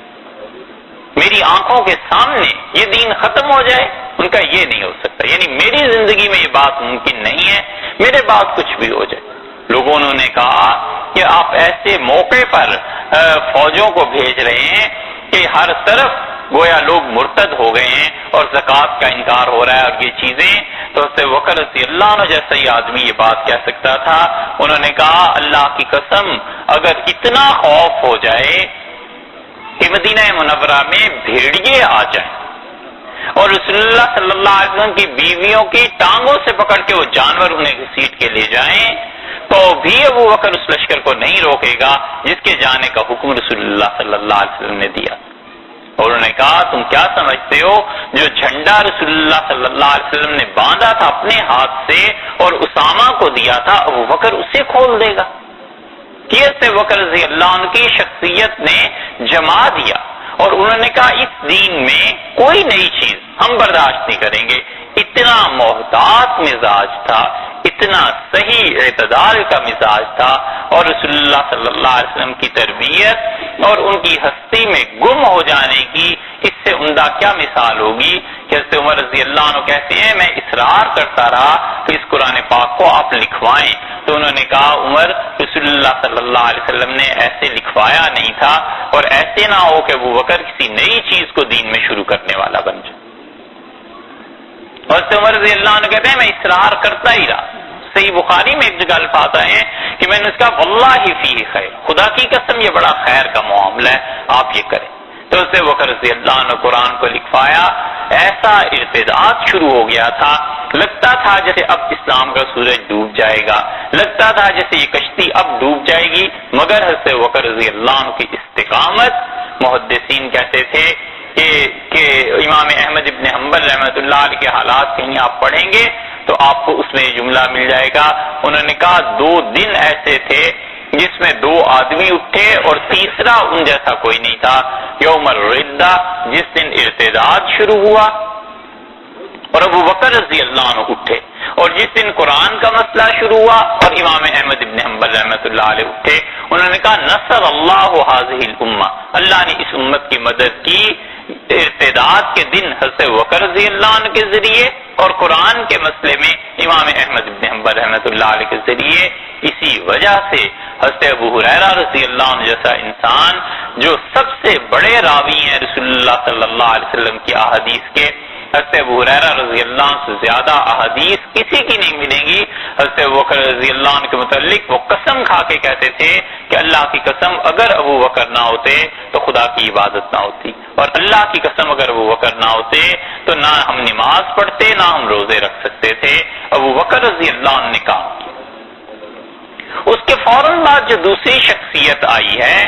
میری آنکھوں کے سامنے یہ دین ختم ہو جائے، ان کا یہ نہیں ہو سکتا. یعنی میری زندگی میں یہ بات ممکن نہیں ہے، میرے بعد کچھ بھی ہو جائے. لوگوں نے کہا کہ آپ ایسے موقع پر فوجوں کو بھیج رہے ہیں کہ ہر طرف گویا لوگ مرتد ہو گئے ہیں اور زکوٰۃ کا انکار ہو رہا ہے اور یہ چیزیں. تو حضرت ابوبکر رضی اللہ عنہ جیسا ہی آدمی یہ بات کہہ سکتا تھا. انہوں نے کہا اللہ کی قسم اگر اتنا خوف ہو جائے کہ مدینہ منورہ میں بھیڑیے آ جائیں اور رسول اللہ صلی اللہ علیہ وسلم کی بیویوں کی ٹانگوں سے پکڑ کے وہ جانور انہیں گھسیٹ کے لے جائیں تو بھی ابو بکر اس لشکر کو نہیں روکے گا جس کے جانے کا حکم رسول اللہ صلی اللہ علیہ وسلم نے دیا. اور انہوں نے کہا تم کیا سمجھتے ہو جو جھنڈا رسول اللہ صلی اللہ علیہ وسلم نے باندھا تھا اپنے ہاتھ سے اور اسامہ کو دیا تھا ابو بکر اسے کھول دے گا؟ حضرت ابوبکر رضی اللہ عنہ کی شخصیت نے جما دیا اور انہوں نے کہا اس دین میں کوئی نئی چیز ہم برداشت نہیں کریں گے. اتنا محتاط مزاج تھا، اتنا صحیح اعتدال کا مزاج تھا اور رسول اللہ صلی اللہ علیہ وسلم کی تربیت اور ان کی ہستی میں گم ہو جانے کی اس سے عمدہ کیا مثال ہوگی کہ حضرت عمر رضی اللہ عنہ کہتے ہیں میں اصرار کرتا رہا کہ اس قرآن پاک کو آپ لکھوائیں. تو انہوں نے کہا عمر رسول اللہ صلی اللہ علیہ وسلم نے ایسے لکھوایا نہیں تھا اور ایسے نہ ہو کہ ابو بکر کسی نئی چیز کو دین میں شروع کرنے والا بن جائے. اور حضرت عمر رضی اللہ عنہ کہتے ہیں میں اصرار کرتا ہی رہا. صحیح بخاری میں ایک جگہ الفاظ آئے ہیں کہ میں نے اس کا واللہ فیہ خیر، خدا کی قسم یہ بڑا خیر کا معاملہ ہے آپ یہ کریں. تو حضرت ابوبکر رضی اللہ عنہ قرآن کو لکھوایا. ایسا ارتداد شروع ہو گیا تھا، لگتا تھا جیسے اب اسلام کا سورج ڈوب جائے گا، لگتا تھا جیسے یہ کشتی اب ڈوب جائے گی. مگر حضرت ابوبکر رضی اللہ عنہ کی استقامت، محدثین کہتے تھے کہ امام احمد ابن حنبل رحمۃ اللہ علیہ کے حالات کہیں آپ پڑھیں گے تو آپ کو اس میں یہ جملہ مل جائے گا. انہوں نے کہا 2 دن ایسے تھے جس میں 2 آدمی اٹھے اور تیسرا ان جیسا کوئی نہیں تھا. یوم الردہ جس دن ارتداد شروع ہوا اور ابو بکر رضی اللہ عنہ اٹھے، اور جس دن قرآن کا مسئلہ شروع ہوا اور امام احمد ابن حنبل رحمۃ اللہ علیہ اٹھے. انہوں نے کہا نصر اللہ هذه الامہ، اللہ نے اس امت کی مدد کی ارتداد کے دن حضرت ابوبکر رضی اللہ عنہ کے ذریعے اور قرآن کے مسئلے میں امام احمد بن حنبل رحمۃ اللہ علیہ کے ذریعے. اسی وجہ سے حضرت ابو ہریرہ رضی اللہ عنہ جیسا انسان جو سب سے بڑے راوی ہیں رسول اللہ صلی اللہ علیہ وسلم کی احادیث کے، حضرت ابو ہریرہ رضی اللہ عنہ سے زیادہ احادیث کسی کی نہیں ملیں گی. حضرت ابوبکر رضی اللہ عنہ کے متعلق وہ قسم کھا کے کہتے تھے کہ اللہ کی قسم اگر ابو بکر نہ ہوتے تو خدا کی عبادت نہ ہوتی، اور اللہ کی قسم اگر ابو بکر نہ ہوتے تو نہ ہم نماز پڑھتے نہ ہم روزے رکھ سکتے تھے. ابو بکر رضی اللہ عنہ نے کہا. اس کے فوراً بعد جو دوسری شخصیت آئی ہے،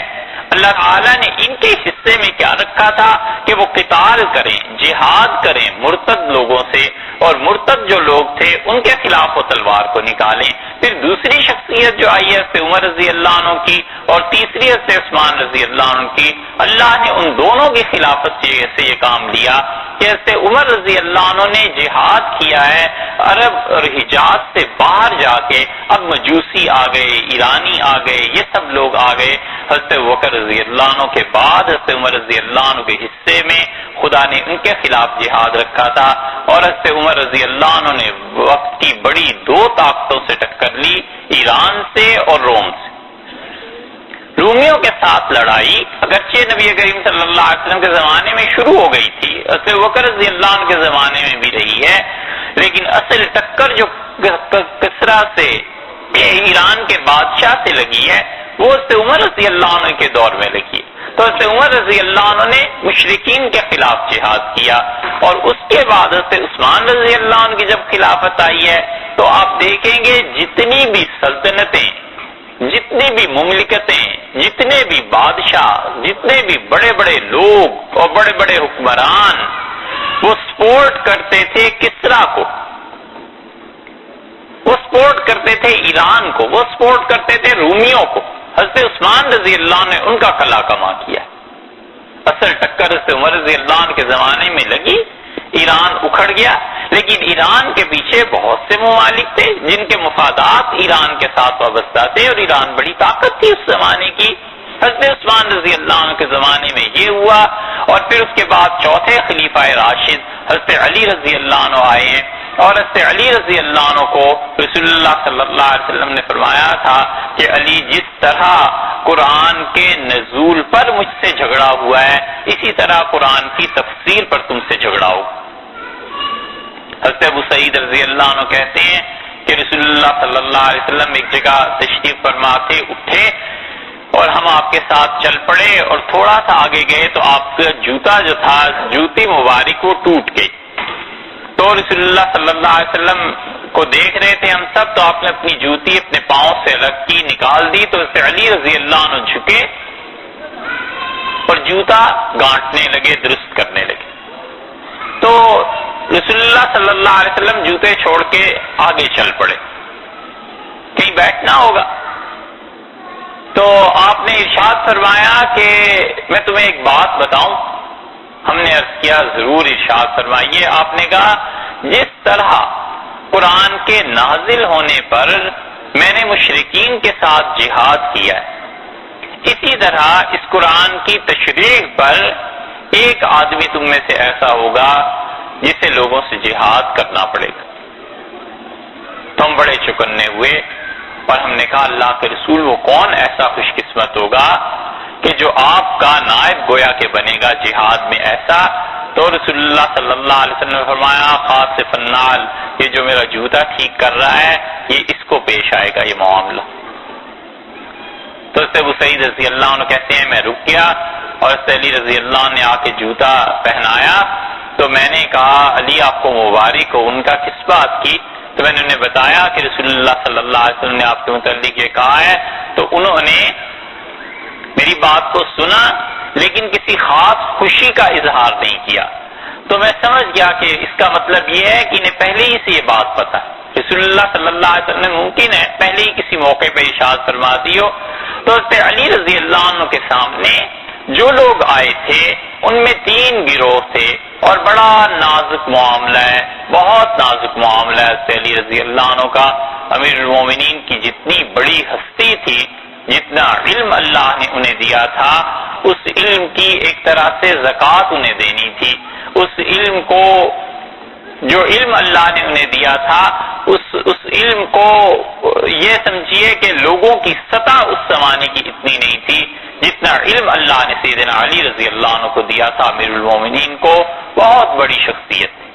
اللہ تعالیٰ نے ان کے حصے میں کیا رکھا تھا کہ وہ قتال کریں، جہاد کریں مرتد لوگوں سے، اور مرتد جو لوگ تھے ان کے خلاف وہ تلوار کو نکالیں. پھر دوسری شخصیت جو آئی ہے حضرت عمر رضی اللہ عنہ کی اور تیسری حضرت عثمان رضی اللہ عنہ کی، اللہ نے ان دونوں کی خلافت سے یہ کام لیا کہ حضرت عمر رضی اللہ عنہ نے جہاد کیا ہے عرب اور حجاز سے باہر جا کے. اب مجوسی آ گئے، ایرانی آ گئے، یہ سب لوگ آ گئے. حضرت ابوبکر رضی اللہ عنہ کے بعد حضرت عمر رضی اللہ عنہ کے حصے میں خدا نے ان کے خلاف جہاد رکھا تھا، اور حضرت عمر رضی اللہ عنہ نے وقت کی بڑی 2 طاقتوں سے ٹکر لی، ایران سے اور روم سے. رومیوں کے ساتھ لڑائی اگرچہ نبی کریم صلی اللہ علیہ وسلم کے زمانے میں شروع ہو گئی تھی، حضرت ابوبکر رضی اللہ عنہ کے زمانے میں بھی رہی ہے، لیکن اصل ٹکر جو کسرا سے ایران کے بادشاہ سے لگی ہے وہ حضرت عمر رضی اللہ عنہ کے دور میں لگی ہے. تو حضرت عمر رضی اللہ عنہ نے مشرکین کے خلاف جہاد کیا، اور اس کے بعد حضرت عثمان رضی اللہ عنہ کی جب خلافت آئی ہے تو آپ دیکھیں گے جتنی بھی سلطنتیں، جتنی بھی مملکتیں، جتنے بھی بادشاہ، جتنے بھی بڑے بڑے لوگ اور بڑے بڑے حکمران، وہ سپورٹ کرتے تھے کسریٰ کو، وہ سپورٹ کرتے تھے ایران کو، وہ سپورٹ کرتے تھے رومیوں کو۔ حضرت عثمان رضی اللہ عنہ نے ان کا کلا کما کیا۔ اصل ٹکر حضرت عمر رضی اللہ عنہ کے زمانے میں لگی، ایران اکھڑ گیا، لیکن ایران کے پیچھے بہت سے ممالک تھے جن کے مفادات ایران کے ساتھ وابستہ تھے، اور ایران بڑی طاقت تھی اس زمانے کی۔ حضرت عثمان رضی اللہ عنہ کے زمانے میں یہ ہوا، اور پھر اس کے بعد چوتھے خلیفہ راشد حضرت علی رضی اللہ عنہ آئے ہیں، اور حضرت علی رضی اللہ عنہ کو رسول اللہ صلی اللہ علیہ وسلم نے فرمایا تھا کہ علی جس طرح قرآن کے نزول پر مجھ سے جھگڑا ہوا ہے، اسی طرح قرآن کی تفسیر پر تم سے جھگڑا ہو۔ حضرت ابو سعید رضی اللہ عنہ کہتے ہیں کہ رسول اللہ صلی اللہ علیہ وسلم ایک جگہ تشریف فرما تھے، اٹھے اور ہم آپ کے ساتھ چل پڑے، اور تھوڑا سا آگے گئے تو آپ کا جوتا جو تھا، جوتی مبارک، وہ ٹوٹ گئی۔ تو رسول اللہ صلی اللہ علیہ وسلم کو دیکھ رہے تھے ہم سب، تو آپ نے اپنی جوتی اپنے پاؤں سے الگ کی، نکال دی، تو اس سے علی رضی اللہ عنہ جھکے اور جوتا گانٹنے لگے، درست کرنے لگے۔ تو رسول اللہ صلی اللہ علیہ وسلم جوتے چھوڑ کے آگے چل پڑے، کہیں بیٹھنا ہوگا۔ تو آپ نے ارشاد فرمایا کہ میں تمہیں ایک بات بتاؤں؟ ہم نے عرض کیا ضرور، ارشاد فرمائیے۔ آپ نے کہا جس طرح قرآن کے نازل ہونے پر میں نے مشرکین کے ساتھ جہاد کیا ہے، اسی طرح اس قرآن کی تشریح پر ایک آدمی تم میں سے ایسا ہوگا جسے لوگوں سے جہاد کرنا پڑے گا۔ تو ہم بڑے چوکنے ہوئے، اور ہم نے کہا اللہ کے رسول وہ کون ایسا خوش قسمت ہوگا کہ جو آپ کا نائب گویا کہ بنے گا جہاد میں ایسا؟ تو رسول اللہ صلی اللہ علیہ وسلم نے فرمایا خاصف النال، یہ جو میرا جوتا ٹھیک کر رہا ہے یہ اس کو پیش آئے گا یہ معاملہ۔ تو اس سے ابو سعید رضی اللہ عنہ کہتے ہیں میں رک گیا، اور اس سے علی رضی اللہ عنہ نے آ کے جوتا پہنایا، تو میں نے کہا علی آپ کو مبارک ہو۔ ان کا کس بات کی؟ تو میں نے انہیں بتایا کہ رسول اللہ صلی اللہ علیہ وسلم نے آپ کے متعلق یہ کہا ہے۔ تو انہوں نے میری بات کو سنا، لیکن کسی خاص خوشی کا اظہار نہیں کیا۔ تو میں سمجھ گیا کہ اس کا مطلب یہ ہے کہ انہیں پہلے ہی سے یہ بات پتہ ہے۔ رسول اللہ صلی اللہ علیہ وسلم نے ممکن ہے پہلے ہی کسی موقع پہ ارشاد فرما دی ہو۔ تو حضرت علی رضی اللہ عنہ کے سامنے جو لوگ آئے تھے ان میں 3 گروہ تھے، اور بڑا نازک معاملہ ہے، بہت نازک معاملہ ہے حضرت علی رضی اللہ عنہ کا۔ امیر المومنین کی جتنی بڑی ہستی تھی، جتنا علم اللہ نے انہیں دیا تھا، اس علم کی ایک طرح سے زکوٰۃ انہیں دینی تھی۔ اس علم کو، جو علم اللہ نے انہیں دیا تھا، اس علم کو یہ سمجھیے کہ لوگوں کی سطح اس زمانے کی اتنی نہیں تھی جتنا علم اللہ نے سیدنا علی رضی اللہ عنہ کو دیا تھا، امیر المومنین کو۔ بہت بڑی شخصیت تھی۔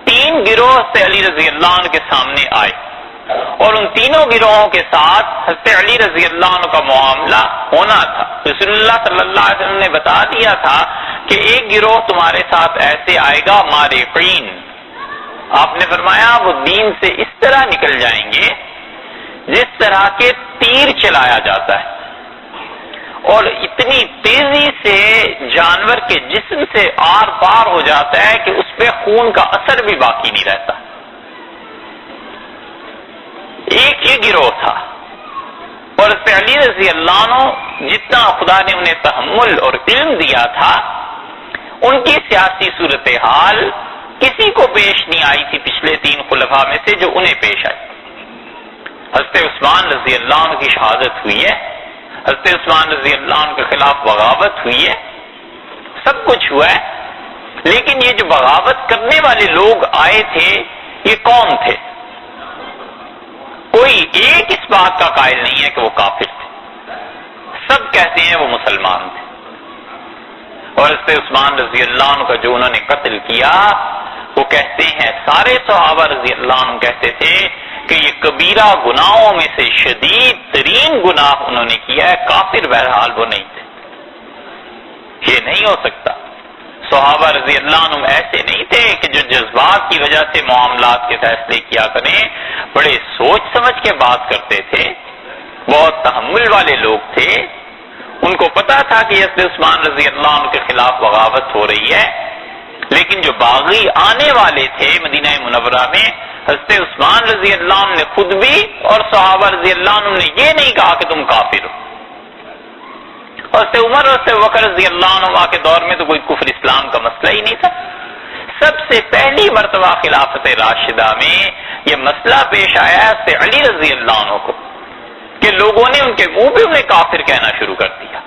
3 گروہ سے علی رضی اللہ عنہ کے سامنے آئے، اور ان تینوں گروہوں کے ساتھ حضرت علی رضی اللہ عنہ کا معاملہ ہونا تھا۔ رسول اللہ صلی اللہ علیہ وسلم نے بتا دیا تھا کہ ایک گروہ تمہارے ساتھ ایسے آئے گا مارقین، آپ نے فرمایا وہ دین سے اس طرح نکل جائیں گے جس طرح کے تیر چلایا جاتا ہے، اور اتنی تیزی سے جانور کے جسم سے آر پار ہو جاتا ہے کہ اس پہ خون کا اثر بھی باقی نہیں رہتا۔ ایک ہی گروہ تھا، اور حضرت علی رضی اللہ عنہ جتنا خدا نے انہیں تحمل اور علم دیا تھا، ان کی سیاسی صورتحال کسی کو پیش نہیں آئی تھی پچھلے 3 خلفاء میں سے جو انہیں پیش آئی۔ حضرت عثمان رضی اللہ عنہ کی شہادت ہوئی ہے، حضرت عثمان رضی اللہ عنہ کے خلاف بغاوت ہوئی ہے، سب کچھ ہوا ہے، لیکن یہ جو بغاوت کرنے والے لوگ آئے تھے یہ کون تھے؟ کوئی ایک اس بات کا قائل نہیں ہے کہ وہ کافر تھے، سب کہتے ہیں وہ مسلمان تھے۔ اور حضرت عثمان رضی اللہ عنہ کا جو انہوں نے قتل کیا، وہ کہتے ہیں سارے صحابہ رضی اللہ عنہ کہتے تھے کہ یہ کبیرہ گناہوں میں سے شدید ترین گناہ انہوں نے کیا ہے، کافر بہرحال وہ نہیں تھے۔ یہ نہیں ہو سکتا۔ صحابہ رضی اللہ عنہم ایسے نہیں تھے کہ جو جذبات کی وجہ سے معاملات کے فیصلے کیا کریں، بڑے سوچ سمجھ کے بات کرتے تھے، بہت تحمل والے لوگ تھے۔ ان کو پتا تھا کہ حضرت عثمان رضی اللہ عنہ کے خلاف بغاوت ہو رہی ہے، لیکن جو باغی آنے والے تھے مدینہ منورہ میں، حضرت عثمان رضی اللہ عنہ نے خود بھی اور صحابہ رضی اللہ عنہ نے یہ نہیں کہا کہ تم کافر ہو۔ حضرت عمر اور حضرت بکر رضی اللہ عنہ کے دور میں تو کوئی کفر اسلام کا مسئلہ ہی نہیں تھا۔ سب سے پہلی مرتبہ خلافت راشدہ میں یہ مسئلہ پیش آیا ہے حضرت علی رضی اللہ عنہ کو کہ لوگوں نے ان کے منہ پہ انہیں کافر کہنا شروع کر دیا۔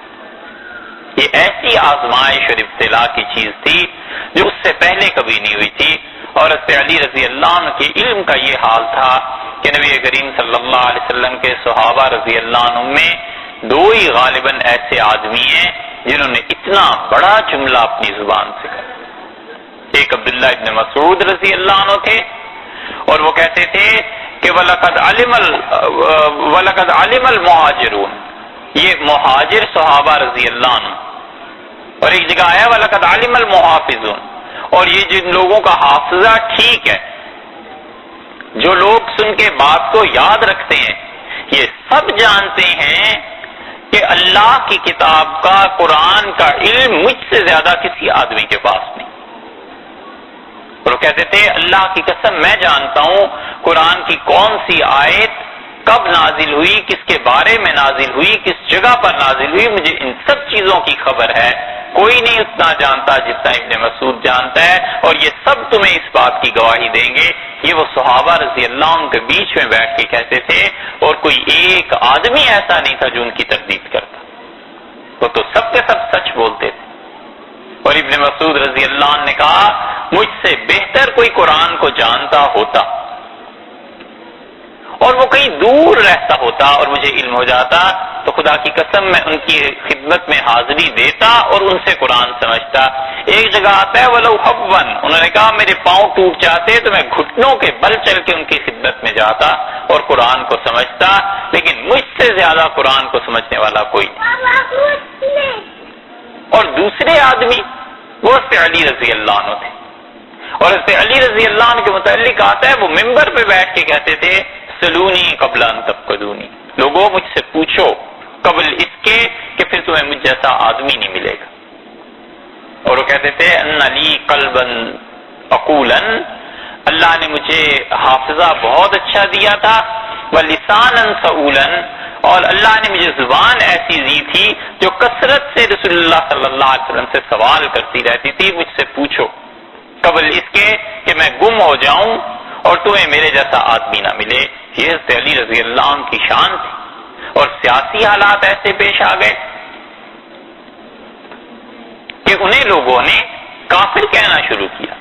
یہ ایسی آزمائش اور ابتلا کی چیز تھی جو اس سے پہلے کبھی نہیں ہوئی تھی، اور حضرت علی رضی اللہ عنہ کے علم کا یہ حال تھا کہ نبی کریم صلی اللہ علیہ وسلم کے صحابہ رضی اللہ عنہ میں دو ہی غالباً ایسے آدمی ہیں جنہوں نے اتنا بڑا جملہ اپنی زبان سے کہا۔ ایک عبداللہ ابن مسعود رضی اللہ عنہ تھے، اور وہ کہتے تھے کہ وَلَقَدْ عَلِمَ الْمُهَاجِرُونَ، یہ مہاجر صحابہ رضی اللہ عنہ، اور ایک جگہ آیا وَلَقَدْ عَلِمَ الْمُحَافِظُونَ، اور یہ جن لوگوں کا حافظہ ٹھیک ہے، جو لوگ سن کے بات کو یاد رکھتے ہیں، یہ سب جانتے ہیں کہ اللہ کی کتاب کا، قرآن کا علم مجھ سے زیادہ کسی آدمی کے پاس نہیں۔ اور وہ کہتے تھے اللہ کی قسم میں جانتا ہوں قرآن کی کون سی آیت کب نازل ہوئی، کس کے بارے میں نازل ہوئی، کس جگہ پر نازل ہوئی، مجھے ان سب چیزوں کی خبر ہے۔ کوئی نہیں اتنا جانتا جتنا ابن مسعود جانتا ہے، اور یہ سب تمہیں اس بات کی گواہی دیں گے۔ یہ وہ صحابہ رضی اللہ عنہ کے بیچ میں بیٹھ کے کہتے تھے، اور کوئی ایک آدمی ایسا نہیں تھا جو ان کی تردید کرتا، وہ تو سب کے سب سچ بولتے تھے۔ اور ابن مسعود رضی اللہ عنہ نے کہا مجھ سے بہتر کوئی قرآن کو جانتا ہوتا اور وہ کہیں دور رہتا ہوتا اور مجھے علم ہو جاتا تو خدا کی قسم میں ان کی خدمت میں حاضری دیتا اور ان سے قرآن سمجھتا۔ ایک جگہ آتا ہے وَلَوْ حَبًّا، انہوں نے کہا میرے پاؤں ٹوٹ جاتے تو میں گھٹنوں کے بل چل کے ان کی خدمت میں جاتا اور قرآن کو سمجھتا، لیکن مجھ سے زیادہ قرآن کو سمجھنے والا کوئی نہیں۔ اور دوسرے آدمی وہ حضرت علی رضی اللہ عنہ تھے، اور حضرت علی رضی اللہ عنہ کے متعلق آتا ہے وہ ممبر پہ بیٹھ کے کہتے تھے سلونی قبل ان تفقدونی، لوگوں مجھ سے پوچھو قبل اس کے کہ پھر تمہیں مجھ جیسا آدمی نہیں ملے گا۔ اور وہ کہتے تھے ان لی قلبا عقولا، اللہ نے مجھے حافظہ بہت اچھا دیا تھا، ولسانا سؤولا، اور اللہ نے مجھے زبان ایسی دی تھی جو کثرت سے رسول اللہ صلی اللہ علیہ وسلم سے سوال کرتی رہتی تھی، مجھ سے پوچھو قبل اس کے کہ میں گم ہو جاؤں اور تمہیں میرے جیسا آدمی نہ ملے۔ یہ حضرت علی رضی اللہ عنہ کی شان تھی، اور سیاسی حالات ایسے پیش آ گئے کہ انہیں لوگوں نے کافر کہنا شروع کیا۔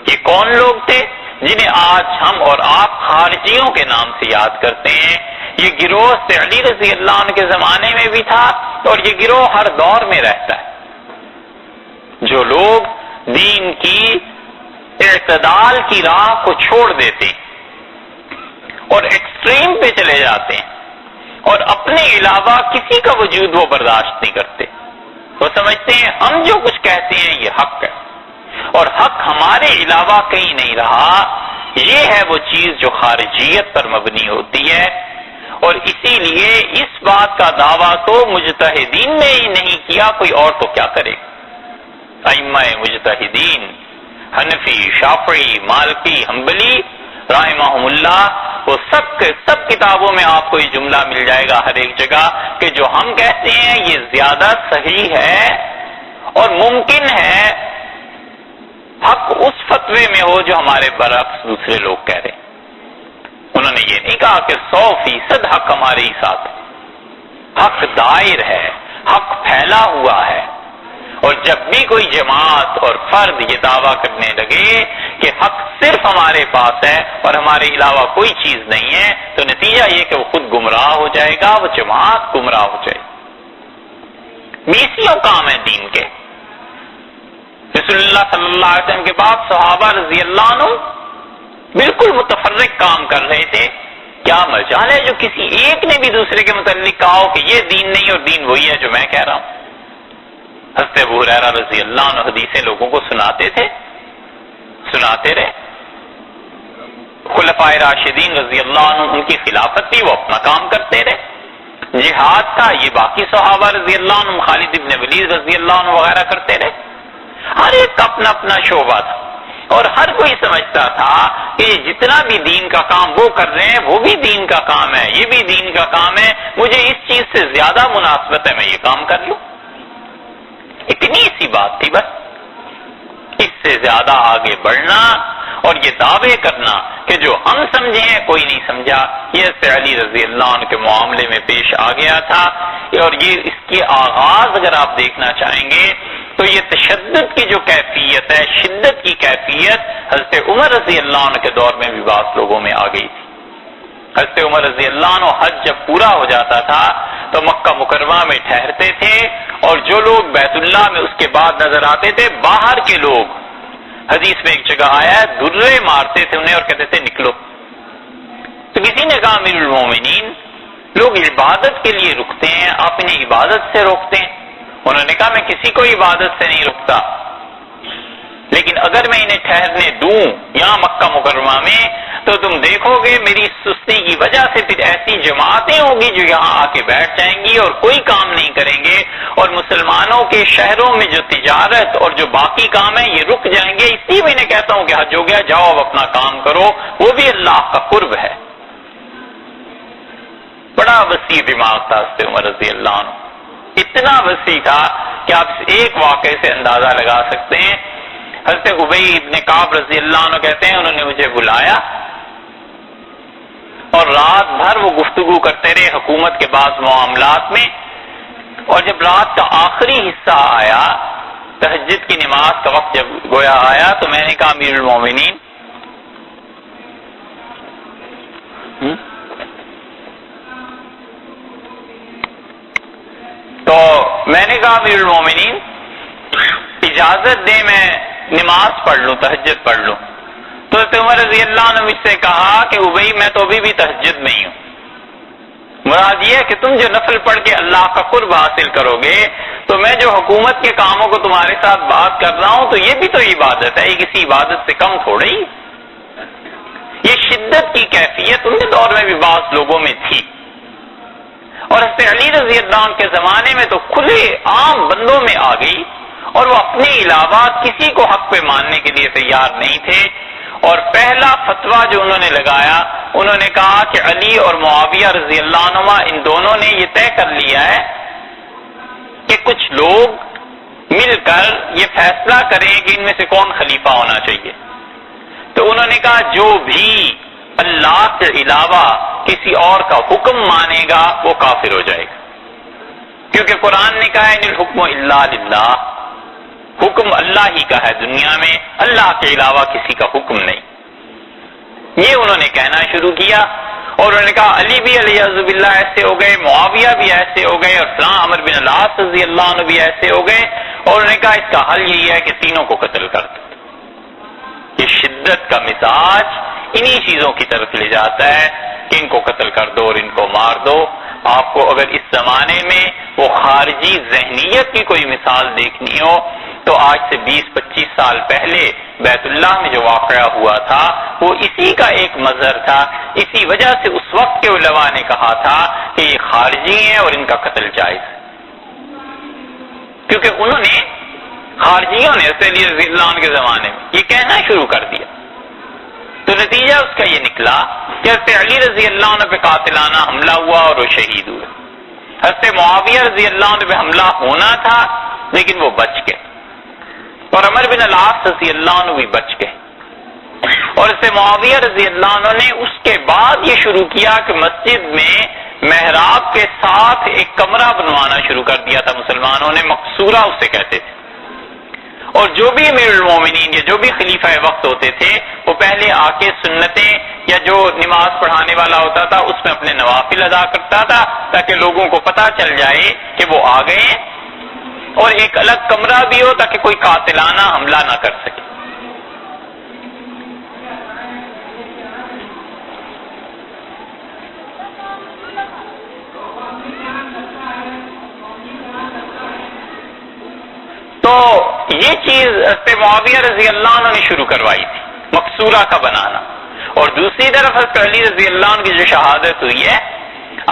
یہ کون لوگ تھے جنہیں آج ہم اور آپ خارجیوں کے نام سے یاد کرتے ہیں؟ یہ گروہ سے علی رضی اللہ عنہ کے زمانے میں بھی تھا، اور یہ گروہ ہر دور میں رہتا ہے۔ جو لوگ دین کی اعتدال کی راہ کو چھوڑ دیتے ہیں اور ایکسٹریم پہ چلے جاتے ہیں، اور اپنے علاوہ کسی کا وجود وہ برداشت نہیں کرتے، وہ سمجھتے ہیں ہم جو کچھ کہتے ہیں یہ حق ہے، اور حق ہمارے علاوہ کہیں نہیں رہا۔ یہ ہے وہ چیز جو خارجیت پر مبنی ہوتی ہے، اور اسی لیے اس بات کا دعویٰ تو مجتہدین نے ہی نہیں کیا، کوئی اور تو کیا کرے گا؟ ائمہ مجتہدین حنفی، شافعی، مالکی، حنبلی رحمہم اللہ، وہ سب کتابوں میں آپ کو یہ جملہ مل جائے گا ہر ایک جگہ کہ جو ہم کہتے ہیں یہ زیادہ صحیح ہے اور ممکن ہے حق اس فتوے میں ہو جو ہمارے برعکس دوسرے لوگ کہہ رہے ہیں۔ انہوں نے یہ نہیں کہا کہ 100% حق ہمارے ہی ساتھ ہے، حق دائر ہے، حق پھیلا ہوا ہے، اور جب بھی کوئی جماعت اور فرد یہ دعویٰ کرنے لگے کہ حق صرف ہمارے پاس ہے اور ہمارے علاوہ کوئی چیز نہیں ہے، تو نتیجہ یہ کہ وہ خود گمراہ ہو جائے گا، وہ جماعت گمراہ ہو جائے گی۔ 20 کام ہیں دین کے۔ رسول اللہ صلی اللہ علیہ وسلم کے بعد صحابہ رضی اللہ عنہ بالکل متفرق کام کر رہے تھے، کیا مجال ہے جو کسی ایک نے بھی دوسرے کے متعلق کہا ہو کہ یہ دین نہیں اور دین وہی ہے جو میں کہہ رہا ہوں؟ حضرت ابو ہریرہ رضی اللہ عنہ حدیثیں لوگوں کو سناتے تھے، سناتے رہے۔ خلفائے راشدین رضی اللہ عنہ ان کی خلافت تھی، وہ اپنا کام کرتے رہے۔ جہاد تھا، یہ باقی صحابہ رضی اللہ عنہ، خالد ابن ولید رضی اللہ عنہ وغیرہ کرتے رہے۔ ہر ایک کا اپنا اپنا شعبہ تھا، اور ہر کوئی سمجھتا تھا کہ جتنا بھی دین کا کام وہ کر رہے ہیں وہ بھی دین کا کام ہے، یہ بھی دین کا کام ہے، مجھے اس چیز سے زیادہ مناسبت ہے میں یہ کام کر لوں۔ اتنی سی بات تھی بس، اس سے زیادہ آگے بڑھنا اور یہ دعوے کرنا کہ جو ہم سمجھے ہیں کوئی نہیں سمجھا، یہ سے علی رضی اللہ عنہ کے معاملے میں پیش آ گیا تھا۔ اور یہ اس کی آغاز اگر آپ دیکھنا چاہیں گے تو یہ تشدد کی جو کیفیت ہے، شدت کی کیفیت، حضرت عمر رضی اللہ عنہ کے دور میں بھی بعض لوگوں میں آ گئی تھی۔ حضرت عمر رضی اللہ عنہ حج جب پورا ہو جاتا تھا تو مکہ مکرمہ میں ٹھہرتے تھے، اور جو لوگ بیت اللہ میں اس کے بعد نظر آتے تھے، باہر کے لوگ، حدیث میں ایک جگہ آیا ہے، درے مارتے تھے انہیں اور کہتے تھے نکلو۔ تو کسی نے کہا امیر المومنین، لوگ عبادت کے لیے رکتے ہیں، آپ انہیں عبادت سے روکتے ہیں؟ انہوں نے کہا میں کسی کو عبادت سے نہیں روکتا، لیکن اگر میں انہیں ٹھہرنے دوں یہاں مکہ مکرمہ میں تو تم دیکھو گے میری سستی کی وجہ سے پھر ایسی جماعتیں ہوں گی جو یہاں آ کے بیٹھ جائیں گی اور کوئی کام نہیں کریں گے، اور مسلمانوں کے شہروں میں جو تجارت اور جو باقی کام ہے یہ رک جائیں گے۔ اس لیے میں انہیں کہتا ہوں کہ حج ہو گیا، جاؤ اب اپنا کام کرو، وہ بھی اللہ کا قرب ہے۔ بڑا وسیع دماغ تھا حضرت عمر رضی اللہ عنہ، اتنا وسیع تھا کہ آپ ایک واقعے سے اندازہ لگا سکتے ہیں۔ حضرت ابی ابن کعب رضی اللہ عنہ کہتے ہیں انہوں نے مجھے بلایا اور رات بھر وہ گفتگو کرتے رہے حکومت کے بعض معاملات میں، اور جب رات کا آخری حصہ آیا، تہجد کی نماز کا وقت جب گویا آیا، تو میں نے کہا امیر المومنین، تو میں نے کہا امیر المومنین اجازت دیں میں نماز پڑھ لوں، تہجد پڑھ لوں۔ تو عمر رضی اللہ عنہ مجھ سے کہا کہ ابی میں تو ابھی بھی تہجد میں ہی ہوں، مراد یہ ہے کہ تم جو نفل پڑھ کے اللہ کا قرب حاصل کرو گے تو میں جو حکومت کے کاموں کو تمہارے ساتھ بات کر رہا ہوں تو یہ بھی تو عبادت ہے، یہ کسی عبادت سے کم تھوڑی۔ یہ شدت کی کیفیت ان کے دور میں بھی بعض لوگوں میں تھی، اور حضرت علی رضی اللہ عنہ کے زمانے میں تو کھلے عام بندوں میں آ گئی، اور وہ اپنے علاوہ کسی کو حق پہ ماننے کے لیے تیار نہیں تھے۔ اور پہلا فتویٰ جو انہوں نے لگایا، انہوں نے کہا کہ علی اور معاویہ رضی اللہ عنہما ان دونوں نے یہ طے کر لیا ہے کہ کچھ لوگ مل کر یہ فیصلہ کریں کہ ان میں سے کون خلیفہ ہونا چاہیے۔ تو انہوں نے کہا جو بھی اللہ کے علاوہ کسی اور کا حکم مانے گا وہ کافر ہو جائے گا، کیونکہ قرآن نے کہا ان الحکم الا للہ، حکم اللہ ہی کا ہے دنیا میں، اللہ کے علاوہ کسی کا حکم نہیں۔ یہ انہوں نے کہنا شروع کیا، اور انہوں نے کہا علی بھی علیہ باللہ ایسے ہو گئے، معاویہ بھی ایسے ہو گئے، اور فلاں عمرو بن العاص رضی اللہ عنہ بھی ایسے ہو گئے، اور انہوں نے کہا اس کا حل یہی ہے کہ تینوں کو قتل کر دو۔ یہ شدت کا مزاج انہی چیزوں کی طرف لے جاتا ہے کہ ان کو قتل کر دو اور ان کو مار دو۔ آپ کو اگر اس زمانے میں وہ خارجی ذہنیت کی کوئی مثال دیکھنی ہو تو آج سے 20-25 سال پہلے بیت اللہ میں جو واقعہ ہوا تھا وہ اسی کا ایک مظہر تھا۔ اسی وجہ سے اس وقت کے علماء نے کہا تھا کہ یہ خارجی ہیں اور ان کا قتل جائز ہے، کیونکہ انہوں نے خارجیوں نے علی رضی اللہ عنہ کے زمانے میں یہ کہنا شروع کر دیا، تو نتیجہ اس کا یہ نکلا کہ حضرت علی رضی اللہ عنہ پہ قاتلانہ حملہ ہوا اور وہ شہید ہوئے۔ حضرت معاویہ رضی اللہ عنہ پہ حملہ ہونا تھا لیکن وہ بچ گئے، اور عمر بن العاص رضی اللہ عنہ بھی بچ گئے۔ اور حضرت معاویہ رضی اللہ عنہ نے اس کے بعد یہ شروع کیا کہ مسجد میں محراب کے ساتھ ایک کمرہ بنوانا شروع کر دیا تھا مسلمانوں نے، مقصورہ اسے کہتے تھے، اور جو بھی امیر المومنین یا جو بھی خلیفہ وقت ہوتے تھے وہ پہلے آ کے سنتیں یا جو نماز پڑھانے والا ہوتا تھا اس میں اپنے نوافل ادا کرتا تھا تاکہ لوگوں کو پتہ چل جائے کہ وہ آ گئے ہیں، اور ایک الگ کمرہ بھی ہو تاکہ کوئی قاتلانہ حملہ نہ کر سکے۔ یہ چیز حضرت معاویہ رضی اللہ عنہ نے شروع کروائی تھی، مقصورہ کا بنانا. اور دوسری طرف حضرت علی رضی اللہ عنہ کی جو شہادت ہوئی ہے،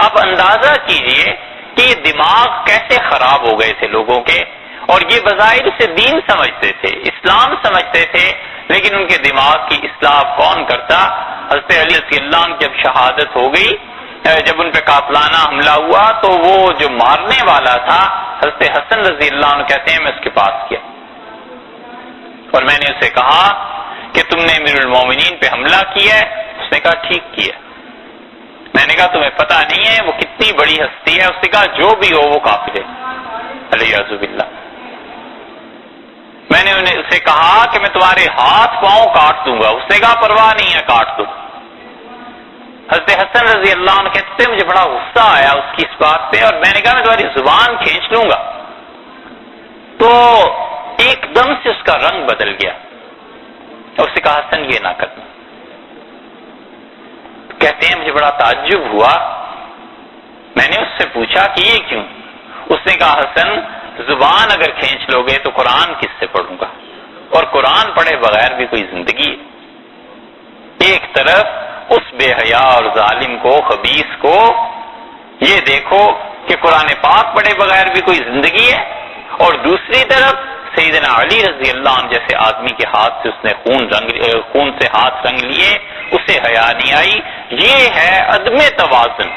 آپ اندازہ کیجئے کہ یہ دماغ کیسے خراب ہو گئے تھے لوگوں کے، اور یہ بظاہر سے دین سمجھتے تھے، اسلام سمجھتے تھے، لیکن ان کے دماغ کی اصلاح کون کرتا؟ حضرت علی رضی اللہ عنہ جب شہادت ہو گئی، جب ان پہ قاتلانہ حملہ ہوا تو وہ جو مارنے والا تھا حضرت حسن رضی اللہ عنہ کہتے ہیں میں اس کے پاس گیا اور میں نے اسے کہا کہ تم نے امیر المومنین پہ حملہ کیا ہے. اس نے کہا ٹھیک کیا. میں نے کہا تمہیں پتہ نہیں ہے وہ کتنی بڑی ہستی ہے؟ اس نے کہا جو بھی ہو وہ کافر ہے علیہ باللہ. میں نے اسے کہا کہ میں تمہارے ہاتھ پاؤں کاٹ دوں گا. اس نے کہا پرواہ نہیں ہے کاٹ دو. حضرت حسن رضی اللہ عنہ کہتے ہیں مجھے بڑا غصہ آیا اس کی اس بات پہ، اور میں نے کہا میں تمہاری زبان کھینچ لوں گا. تو ایک دم سے اس کا رنگ بدل گیا اور اس نے کہا حسن یہ نہ کرنا. کہتے ہیں مجھے بڑا تعجب ہوا. میں نے اس سے پوچھا کہ یہ کیوں؟ اس نے کہا حسن زبان اگر کھینچ لو گے تو قرآن کس سے پڑھوں گا، اور قرآن پڑھے بغیر بھی کوئی زندگی ہے. ایک طرف اس بے حیا اور ظالم کو، خبیث کو یہ دیکھو کہ قرآن پاک پڑھے بغیر بھی کوئی زندگی ہے، اور دوسری طرف سیدنا علی رضی اللہ عنہ جیسے آدمی کے ہاتھ سے اس نے خون سے ہاتھ رنگ لیے، اسے حیا نہیں آئی. یہ ہے عدم توازن.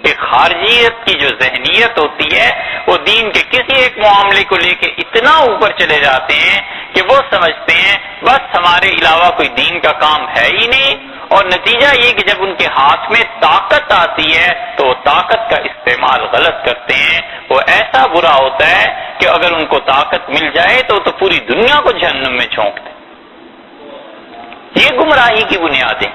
ایک خارجیت کی جو ذہنیت ہوتی ہے وہ دین کے کسی ایک معاملے کو لے کے اتنا اوپر چلے جاتے ہیں کہ وہ سمجھتے ہیں بس ہمارے علاوہ کوئی دین کا کام ہے ہی نہیں، اور نتیجہ یہ کہ جب ان کے ہاتھ میں طاقت آتی ہے تو وہ طاقت کا استعمال غلط کرتے ہیں. وہ ایسا برا ہوتا ہے کہ اگر ان کو طاقت مل جائے تو پوری دنیا کو جہنم میں جھونک دیں. یہ گمراہی کی بنیادیں.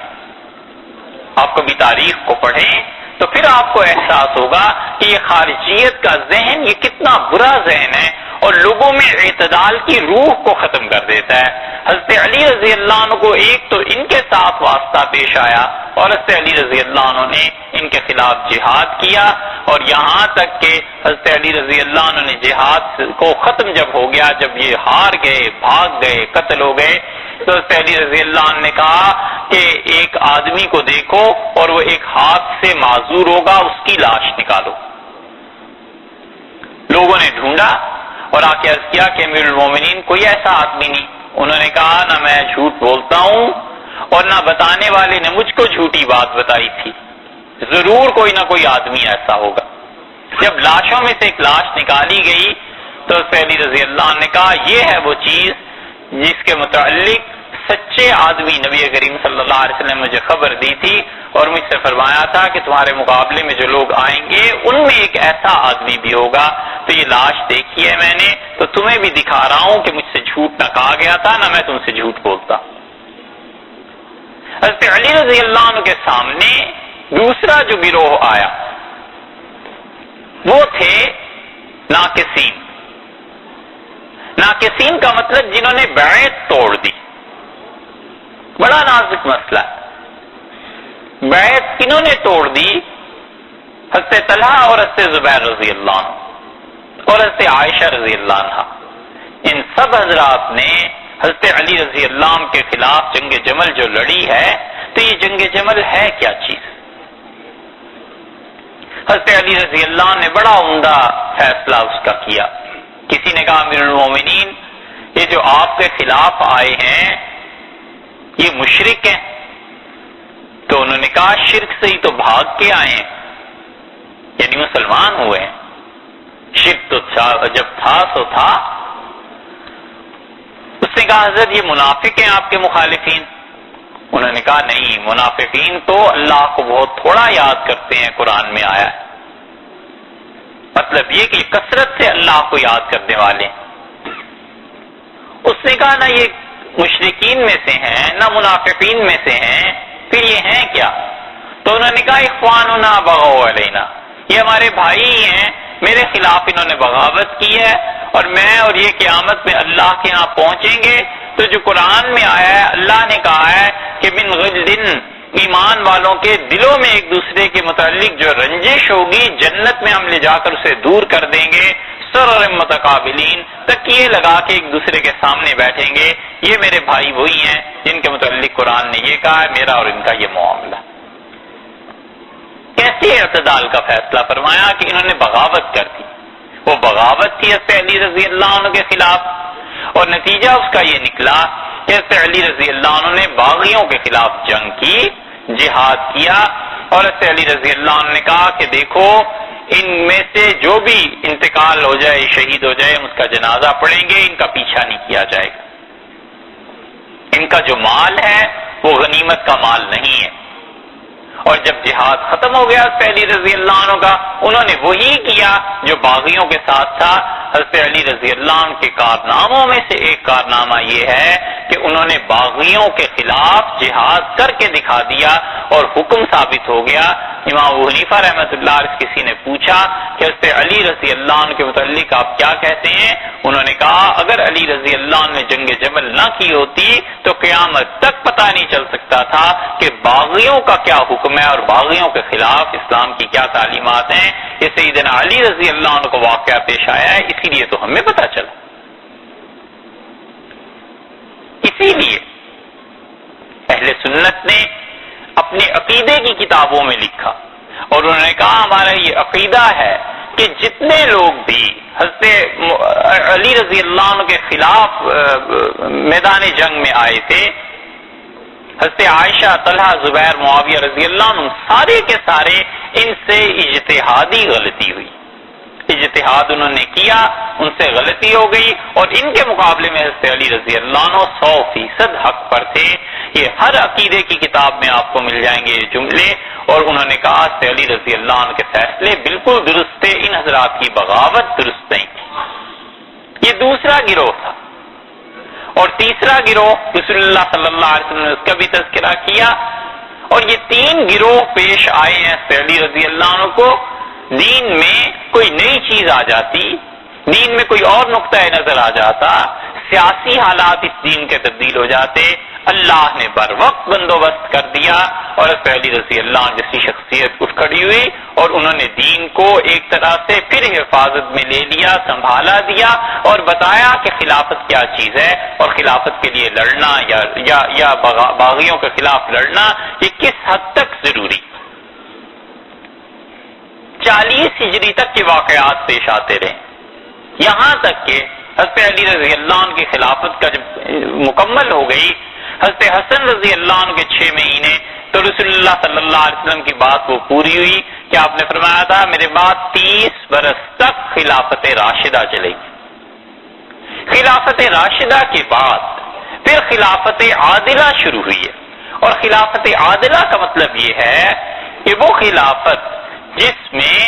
آپ کبھی تاریخ کو پڑھیں تو پھر آپ کو احساس ہوگا کہ یہ خارجیت کا ذہن یہ کتنا برا ذہن ہے اور لوگوں میں اعتدال کی روح کو ختم کر دیتا ہے. حضرت علی رضی اللہ عنہ کو ایک تو ان کے ساتھ واسطہ پیش آیا اور حضرت علی رضی اللہ عنہ نے ان کے خلاف جہاد کیا، اور یہاں تک کہ حضرت علی رضی اللہ عنہ نے جہاد کو ختم جب ہو گیا، جب یہ ہار گئے، بھاگ گئے، قتل ہو گئے، تو حضرت علی رضی اللہ عنہ نے کہا کہ ایک آدمی کو دیکھو اور وہ ایک ہاتھ سے معذور ہوگا، اس کی لاش نکالو. لوگوں نے ڈھونڈا اور آ کے عرض کیا کہ امیر المومنین کوئی ایسا آدمی نہیں. انہوں نے کہا نہ میں جھوٹ بولتا ہوں اور نہ بتانے والے نے مجھ کو جھوٹی بات بتائی تھی، ضرور کوئی نہ کوئی آدمی ایسا ہوگا. جب لاشوں میں سے ایک لاش نکالی گئی تو حضرت علی رضی اللہ عنہ نے کہا یہ ہے وہ چیز جس کے متعلق سچے آدمی نبی کریم صلی اللہ علیہ وسلم نے مجھے خبر دی تھی اور مجھ سے فرمایا تھا کہ تمہارے مقابلے میں جو لوگ آئیں گے ان میں ایک ایسا آدمی بھی ہوگا. تو یہ لاش دیکھی ہے میں نے، تو تمہیں بھی دکھا رہا ہوں کہ مجھ سے جھوٹ نہ کہا گیا تھا، نہ میں تم سے جھوٹ بولتا. حضرت علی رضی اللہ عنہ کے سامنے دوسرا جو گروہ آیا وہ تھے ناقصین. ناقصین کا مطلب جنہوں نے بیعت توڑ دی. بڑا نازک مسئلہ ہے. بیعت کنہوں نے توڑ دی؟ حضرت طلحہ اور حضرت زبیر رضی اللہ عنہ اور حضرت عائشہ رضی اللہ عنہ. ان سب حضرات نے حضرت علی رضی اللہ عنہ کے خلاف جنگ جمل جو لڑی ہے، تو یہ جنگ جمل ہے کیا چیز؟ حضرت علی رضی اللہ عنہ نے بڑا عمدہ فیصلہ اس کا کیا. کسی نے کہا امیر المومنین یہ جو آپ کے خلاف آئے ہیں یہ مشرک ہیں. تو انہوں نے کہا شرک سے ہی تو بھاگ کے آئے ہیں، یعنی مسلمان ہوئے ہیں. شرک تو جب تھا سو تھا. اس نے کہا حضرت یہ منافق ہیں آپ کے مخالفین؟ انہوں نے کہا نہیں، منافقین تو اللہ کو بہت تھوڑا یاد کرتے ہیں، قرآن میں آیا ہے. مطلب یہ کہ کثرت سے اللہ کو یاد کرنے والے. اس نے کہا نہ یہ مشرکین میں سے ہیں نہ منافقین میں سے ہیں، پھر یہ ہیں کیا؟ تو انہوں نے کہا اخواننا بغوا علینا، یہ ہمارے بھائی ہیں، میرے خلاف انہوں نے بغاوت کی ہے اور میں اور یہ قیامت میں اللہ کے ہاں پہنچیں گے تو جو قرآن میں آیا ہے اللہ نے کہا ہے کہ من غلٍ ایمان والوں کے دلوں میں ایک دوسرے کے متعلق جو رنجش ہوگی جنت میں ہم لے جا کر اسے دور کر دیں گے، سرر متقابلین تکیے لگا کے ایک دوسرے کے سامنے بیٹھیں گے، یہ میرے بھائی وہی ہیں جن کے متعلق قرآن نے یہ کہا ہے، میرا اور ان کا یہ معاملہ۔ کیسے اعتدال کا فیصلہ فرمایا کہ انہوں نے بغاوت کر دی، وہ بغاوت تھی حضرت علی رضی اللہ عنہ کے خلاف، اور نتیجہ اس کا یہ نکلا کہ حضرت علی رضی اللہ عنہ نے باغیوں کے خلاف جنگ کی، جہاد کیا، اور حضرت علی رضی اللہ عنہ نے کہا کہ دیکھو ان میں سے جو بھی انتقال ہو جائے، شہید ہو جائے، ہم اس کا جنازہ پڑھیں گے، ان کا پیچھا نہیں کیا جائے گا، ان کا جو مال ہے وہ غنیمت کا مال نہیں ہے۔ اور جب جہاد ختم ہو گیا حضرت علی رضی اللہ عنہ کا، انہوں نے وہی کیا جو باغیوں کے ساتھ تھا۔ حضرت علی رضی اللہ عنہ کے کارناموں میں سے ایک کارنامہ یہ ہے کہ انہوں نے باغیوں کے خلاف جہاد کر کے دکھا دیا اور حکم ثابت ہو گیا۔ امام ابو حنیفہ رحمۃ اللہ علیہ کسی نے پوچھا کہ حضرت علی رضی اللہ عنہ کے متعلق آپ کیا کہتے ہیں؟ انہوں نے کہا اگر علی رضی اللہ عنہ نے جنگ جمل نہ کی ہوتی تو قیامت تک پتہ نہیں چل سکتا تھا کہ باغیوں کا کیا حکم ہے اور باغیوں کے خلاف اسلام کی کیا تعلیمات ہیں۔ یہ سیدنا علی رضی اللہ عنہ کو واقعہ پیش آیا ہے، اسی لیے تو ہمیں پتہ چلا۔ اسی لیے اہل سنت نے اپنے عقیدے کی کتابوں میں لکھا اور انہوں نے کہا ہمارا یہ عقیدہ ہے کہ جتنے لوگ بھی حضرت علی رضی اللہ عنہ کے خلاف میدان جنگ میں آئے تھے، حضرت عائشہ، طلحہ، زبیر، معاویہ رضی اللہ عنہ، سارے کے سارے ان سے اجتہادی غلطی ہوئی، اجتہاد انہوں نے کیا، ان سے غلطی ہو گئی، اور ان کے مقابلے میں حضرت علی رضی اللہ عنہ 100% حق پر تھے۔ یہ ہر عقیدے کی کتاب میں آپ کو مل جائیں گے یہ جملے، اور انہوں نے کہا حضرت علی رضی اللہ عنہ کے فیصلے بالکل درست تھے، ان حضرات کی بغاوت درست نہیں تھی۔ یہ دوسرا گروہ تھا، اور تیسرا گروہ رسول اللہ صلی اللہ علیہ وسلم نے اس کا بھی تذکرہ کیا، اور یہ تین گروہ پیش آئے ہیں حضرت علی رضی اللہ عنہ کو۔ دین میں کوئی نئی چیز آ جاتی، دین میں کوئی اور نقطہ نظر آ جاتا، سیاسی حالات اس دین کے تبدیل ہو جاتے، اللہ نے بر وقت بندوبست کر دیا، اور حضرت علی رضی اللہ عنہ جیسی شخصیت اٹھ کھڑی ہوئی اور انہوں نے دین کو ایک طرح سے پھر حفاظت میں لے لیا، سنبھالا دیا، اور بتایا کہ خلافت کیا چیز ہے، اور خلافت کے لیے لڑنا یا باغیوں کے خلاف لڑنا یہ کس حد تک ضروری۔ 40 ہجری تک کے واقعات پیش آتے رہے، یہاں تک کہ حضرت علی رضی اللہ عنہ کی خلافت کا جب مکمل ہو گئی، حضرت حسن رضی اللہ عنہ کے 6 مہینے تو رسول اللہ صلی اللہ علیہ وسلم کی بات وہ پوری ہوئی کہ آپ نے فرمایا تھا میرے بعد 30 برس تک خلافت راشدہ چلے گی۔ خلافت راشدہ کے بعد پھر خلافت عادلہ شروع ہوئی ہے، اور خلافت عادلہ کا مطلب یہ ہے کہ وہ خلافت جس میں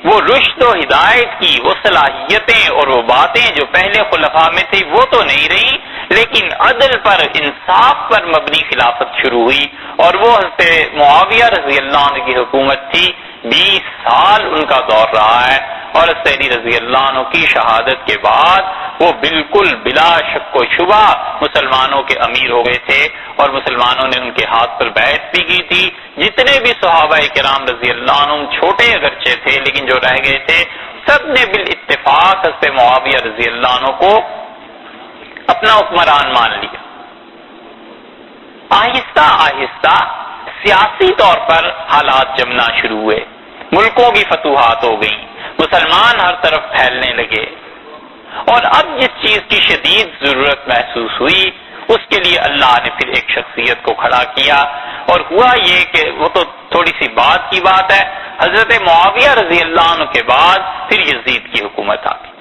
وہ رشد و ہدایت کی وہ صلاحیتیں اور وہ باتیں جو پہلے خلفاء میں تھی وہ تو نہیں رہی، لیکن عدل پر، انصاف پر مبنی خلافت شروع ہوئی، اور وہ حضرت معاویہ رضی اللہ عنہ کی حکومت تھی، 20 سال ان کا دور رہا ہے، اور حضرت علی رضی اللہ عنہ کی شہادت کے بعد وہ بالکل بلا شک و شبہ مسلمانوں کے امیر ہو گئے تھے، اور مسلمانوں نے ان کے ہاتھ پر بیعت بھی کی تھی۔ جتنے بھی صحابہ کرام رضی اللہ عنہ چھوٹے اگرچہ تھے لیکن جو رہ گئے تھے، سب نے بالاتفاق حضرت معاویہ رضی اللہ عنہ کو اپنا حکمران مان لیا۔ آہستہ آہستہ سیاسی طور پر حالات جمنا شروع ہوئے، ملکوں کی فتوحات ہو گئیں، مسلمان ہر طرف پھیلنے لگے، اور اب جس چیز کی شدید ضرورت محسوس ہوئی اس کے لیے اللہ نے پھر ایک شخصیت کو کھڑا کیا، اور ہوا یہ کہ وہ تو تھوڑی سی بات کی بات ہے، حضرت معاویہ رضی اللہ عنہ کے بعد پھر یزید کی حکومت آ گئی۔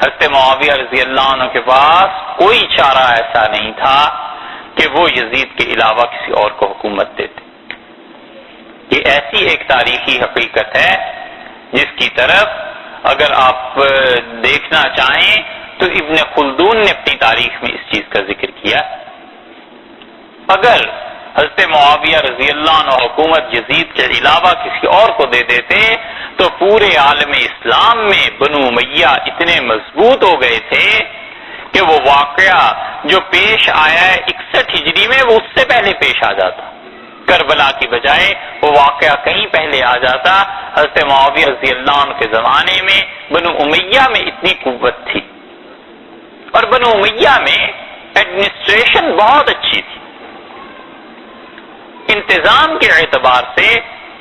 حضرت معاویہ رضی اللہ عنہ کے پاس کوئی چارہ ایسا نہیں تھا کہ وہ یزید کے علاوہ کسی اور کو حکومت دیتے۔ یہ ایسی ایک تاریخی حقیقت ہے جس کی طرف اگر آپ دیکھنا چاہیں تو ابن خلدون نے اپنی تاریخ میں اس چیز کا ذکر کیا۔ اگر حضرت معاویہ رضی اللہ عنہ حکومت یزید کے علاوہ کسی اور کو دے دیتے تو پورے عالم اسلام میں بنو امیہ اتنے مضبوط ہو گئے تھے کہ وہ واقعہ جو پیش آیا ہے 61 ہجری میں وہ اس سے پہلے پیش آ جاتا، کربلا کی بجائے وہ واقعہ کہیں پہلے آ جاتا۔ حضرت معاویہ رضی اللہ عنہ کے زمانے میں بنو امیہ میں اتنی قوت تھی، اور بنو امیہ میں ایڈمنسٹریشن بہت اچھی تھی، انتظام کے اعتبار سے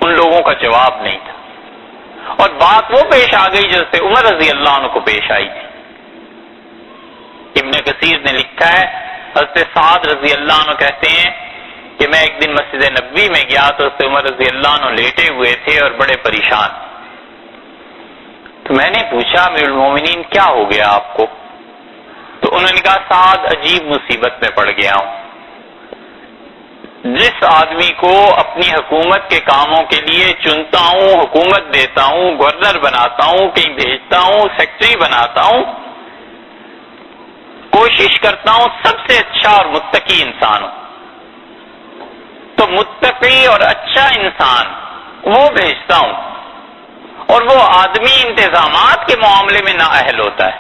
ان لوگوں کا جواب نہیں تھا، اور بات وہ پیش آ گئی جیسے عمر رضی اللہ عنہ کو پیش آئی تھی۔ ابن کثیر نے لکھا ہے حضرت سعد رضی اللہ عنہ کہتے ہیں کہ میں ایک دن مسجد نبوی میں گیا تو حضرت عمر رضی اللہ عنہ لیٹے ہوئے تھے اور بڑے پریشان، تو میں نے پوچھا امیر المومنین کیا ہو گیا آپ کو؟ تو انہوں نے کہا سعد عجیب مصیبت میں پڑ گیا ہوں، جس آدمی کو اپنی حکومت کے کاموں کے لیے چنتا ہوں، حکومت دیتا ہوں، گورنر بناتا ہوں، کہیں بھیجتا ہوں، سیکٹری بناتا ہوں، کوشش کرتا ہوں سب سے اچھا اور متقی انسان ہوں، تو متقی اور اچھا انسان وہ بھیجتا ہوں، اور وہ آدمی انتظامات کے معاملے میں نااہل ہوتا ہے،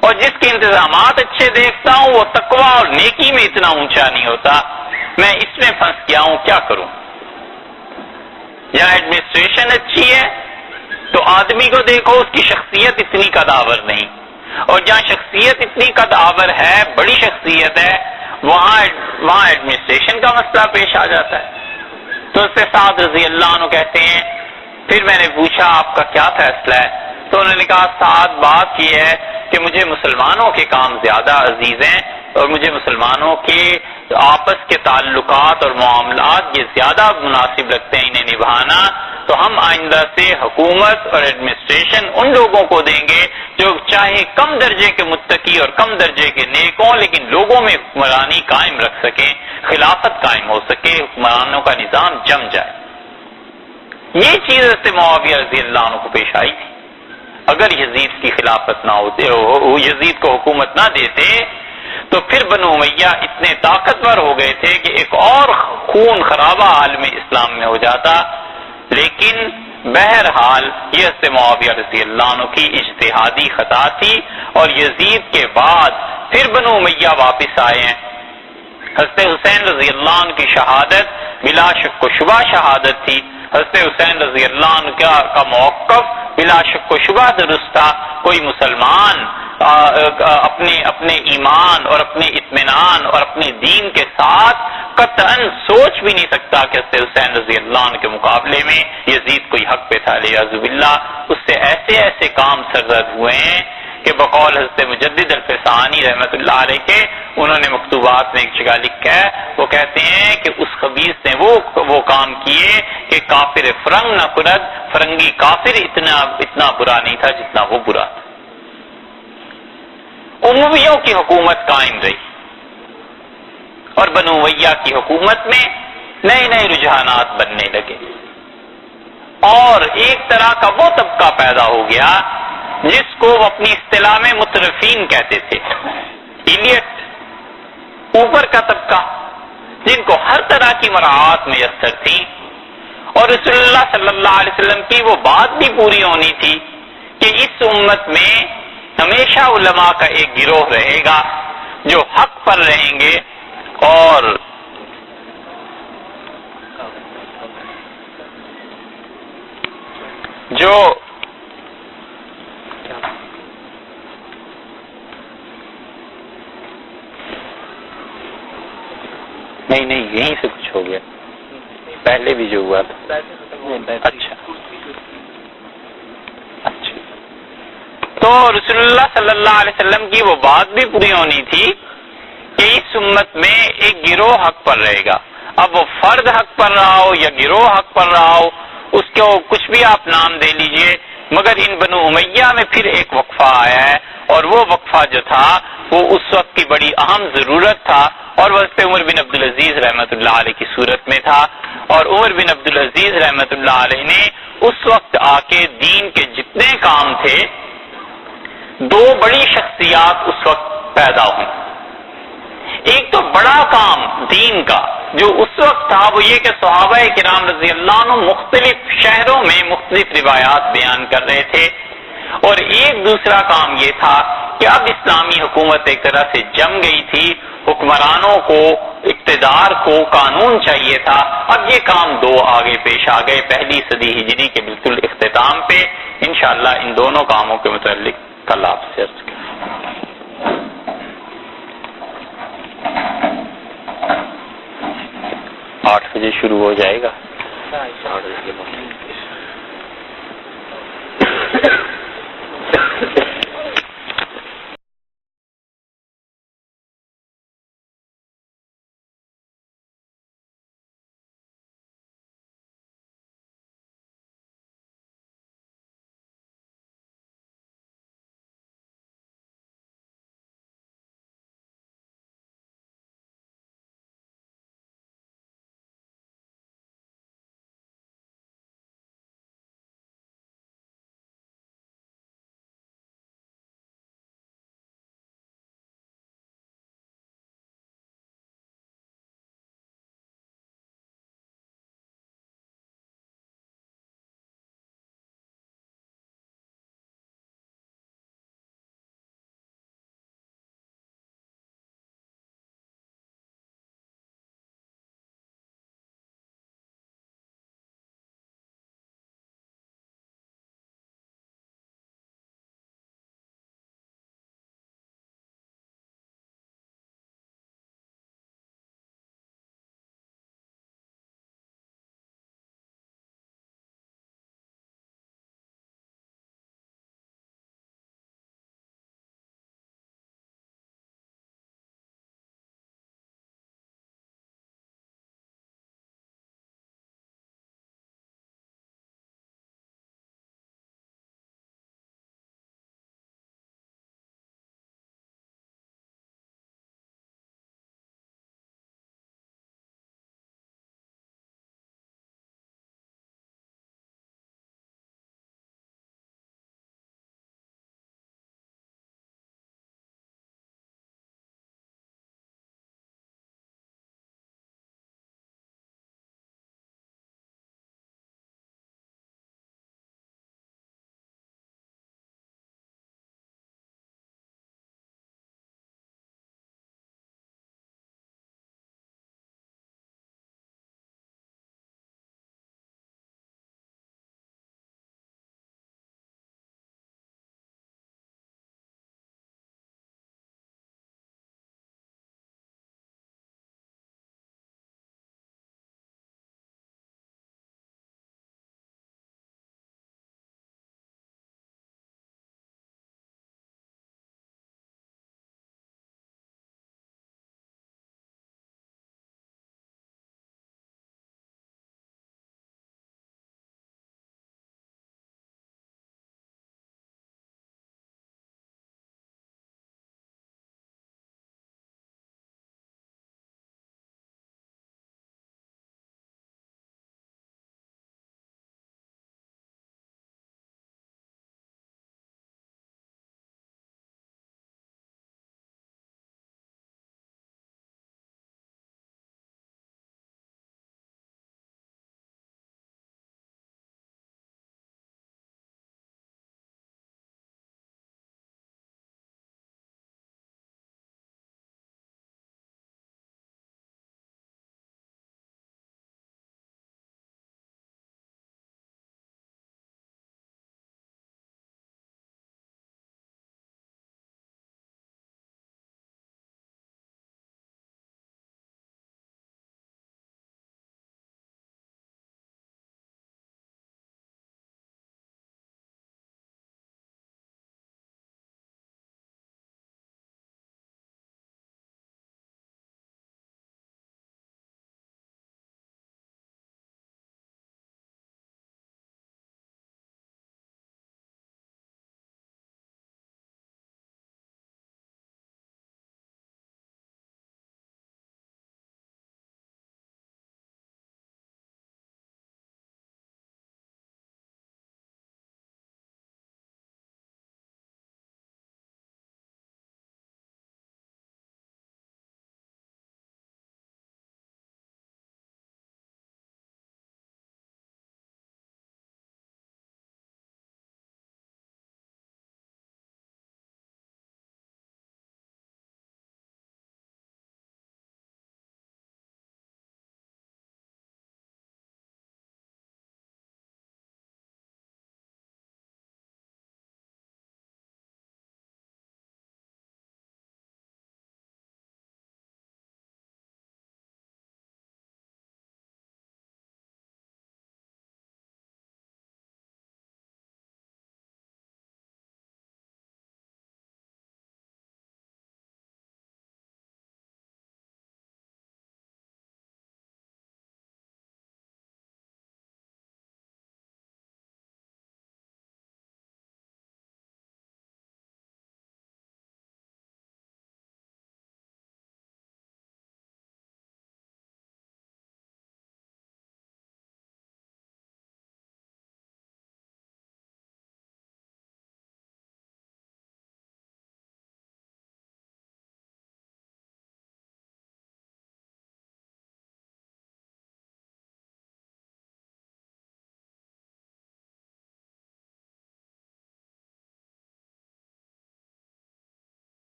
اور جس کے انتظامات اچھے دیکھتا ہوں وہ تقویٰ اور نیکی میں اتنا اونچا نہیں ہوتا، میں اس میں پھنس گیا ہوں، کیا کروں؟ جہاں ایڈمنسٹریشن اچھی ہے تو آدمی کو دیکھو اس کی شخصیت اتنی قدآور نہیں، اور جہاں شخصیت اتنی قدآور ہے، بڑی شخصیت ہے، وہاں ایڈمنسٹریشن کا مسئلہ پیش آ جاتا ہے۔ تو اس سے سعد رضی اللہ عنہ کہتے ہیں پھر میں نے پوچھا آپ کا کیا فیصلہ ہے؟ تو انہوں نے کہا سعد بات یہ ہے کہ مجھے مسلمانوں کے کام زیادہ عزیز ہیں، اور مجھے مسلمانوں کے آپس کے تعلقات اور معاملات یہ زیادہ مناسب لگتے ہیں انہیں نبھانا، تو ہم آئندہ سے حکومت اور ایڈمنسٹریشن ان لوگوں کو دیں گے جو چاہے کم درجے کے متقی اور کم درجے کے نیک ہوں، لیکن لوگوں میں حکمرانی قائم رکھ سکیں، خلافت قائم ہو سکے، حکمرانوں کا نظام جم جائے۔ یہ چیز سے معاویہ رضی اللہ عنہ کو پیش آئی تھی۔ اگر یزید کی خلافت نہ ہوتے، یزید کو حکومت نہ دیتے، تو پھر بنو امیہ اتنے طاقتور ہو گئے تھے کہ ایک اور خون خرابہ عالم اسلام میں ہو جاتا، لیکن بہرحال یہ حضرت معاویہ رضی اللہ عنہ کی اجتہادی خطا تھی، اور یزید کے بعد پھر بنو امیہ واپس آئے ہیں۔ حضرت حسین رضی اللہ عنہ کی شہادت بلا شک و شبہ شہادت تھی، حضرت حسین رضی اللہ عنہ کا موقف بلا شک و شبہ درست تھا۔ کوئی مسلمان اپنے ایمان اور اپنے اطمینان اور اپنے دین کے ساتھ قطعاً سوچ بھی نہیں سکتا کہ حضرت حسین رضی اللہ عنہ کے مقابلے میں یزید کوئی حق پہ تھا، لیاذ باللہ اس سے ایسے ایسے کام سرزد ہوئے ہیں کہ بقول حضرت مجدد الفسانی رحمۃ اللہ علیہ کے، انہوں نے مکتوبات میں ایک جگہ لکھا ہے، وہ کہتے ہیں کہ اس خبیث نے وہ کام کیے کہ کافر فرنگ نہ کرد، فرنگی کافر اتنا برا نہیں تھا جتنا وہ برا تھا۔ امویوں کی حکومت قائم رہی، اور بنو امیہ کی حکومت میں نئے نئے رجحانات بننے لگے، اور ایک طرح کا وہ طبقہ پیدا ہو گیا جس کو وہ اپنی اصطلاح میں مترفین کہتے تھے، ایلیٹ، اوپر کا طبقہ، جن کو ہر طرح کی مراعات میسر تھی، اور رسول اللہ صلی اللہ علیہ وسلم کی وہ بات بھی پوری ہونی تھی کہ اس امت میں ہمیشہ علماء کا ایک گروہ رہے گا جو حق پر رہیں گے، اور جو نہیں یہیں سے کچھ ہو گیا، پہلے بھی جو ہوا تھا۔ اچھا، تو رسول اللہ صلی اللہ علیہ وسلم کی وہ بات بھی پوری ہونی تھی کہ اس امت میں ایک گروہ حق پر رہے گا، اب وہ فرد حق پر رہا ہو یا گروہ حق پر رہا ہو، اس کو کچھ بھی آپ نام دے لیجئے، مگر ان بنو امیہ میں پھر ایک وقفہ آیا ہے، اور وہ وقفہ جو تھا وہ اس وقت کی بڑی اہم ضرورت تھا، اور وہ حضرت عمر بن عبدالعزیز رحمۃ اللہ علیہ کی صورت میں تھا، اور عمر بن عبدالعزیز رحمۃ اللہ علیہ نے اس وقت آ کے دین کے جتنے کام تھے، دو بڑی شخصیات اس وقت پیدا ہوئی۔ ایک تو بڑا کام دین کا جو اس وقت تھا وہ یہ کہ صحابہ کرام رضی اللہ عنہ مختلف شہروں میں مختلف روایات بیان کر رہے تھے، اور ایک دوسرا کام یہ تھا کہ اب اسلامی حکومت ایک طرح سے جم گئی تھی، حکمرانوں کو، اقتدار کو قانون چاہیے تھا۔ اب یہ کام دو آگے پیش آ گئے پہلی صدی ہجری کے بالکل اختتام پہ۔ انشاءاللہ ان دونوں کاموں کے متعلق کل آپ سے عرض کریں۔ 8 بجے شروع ہو جائے گا۔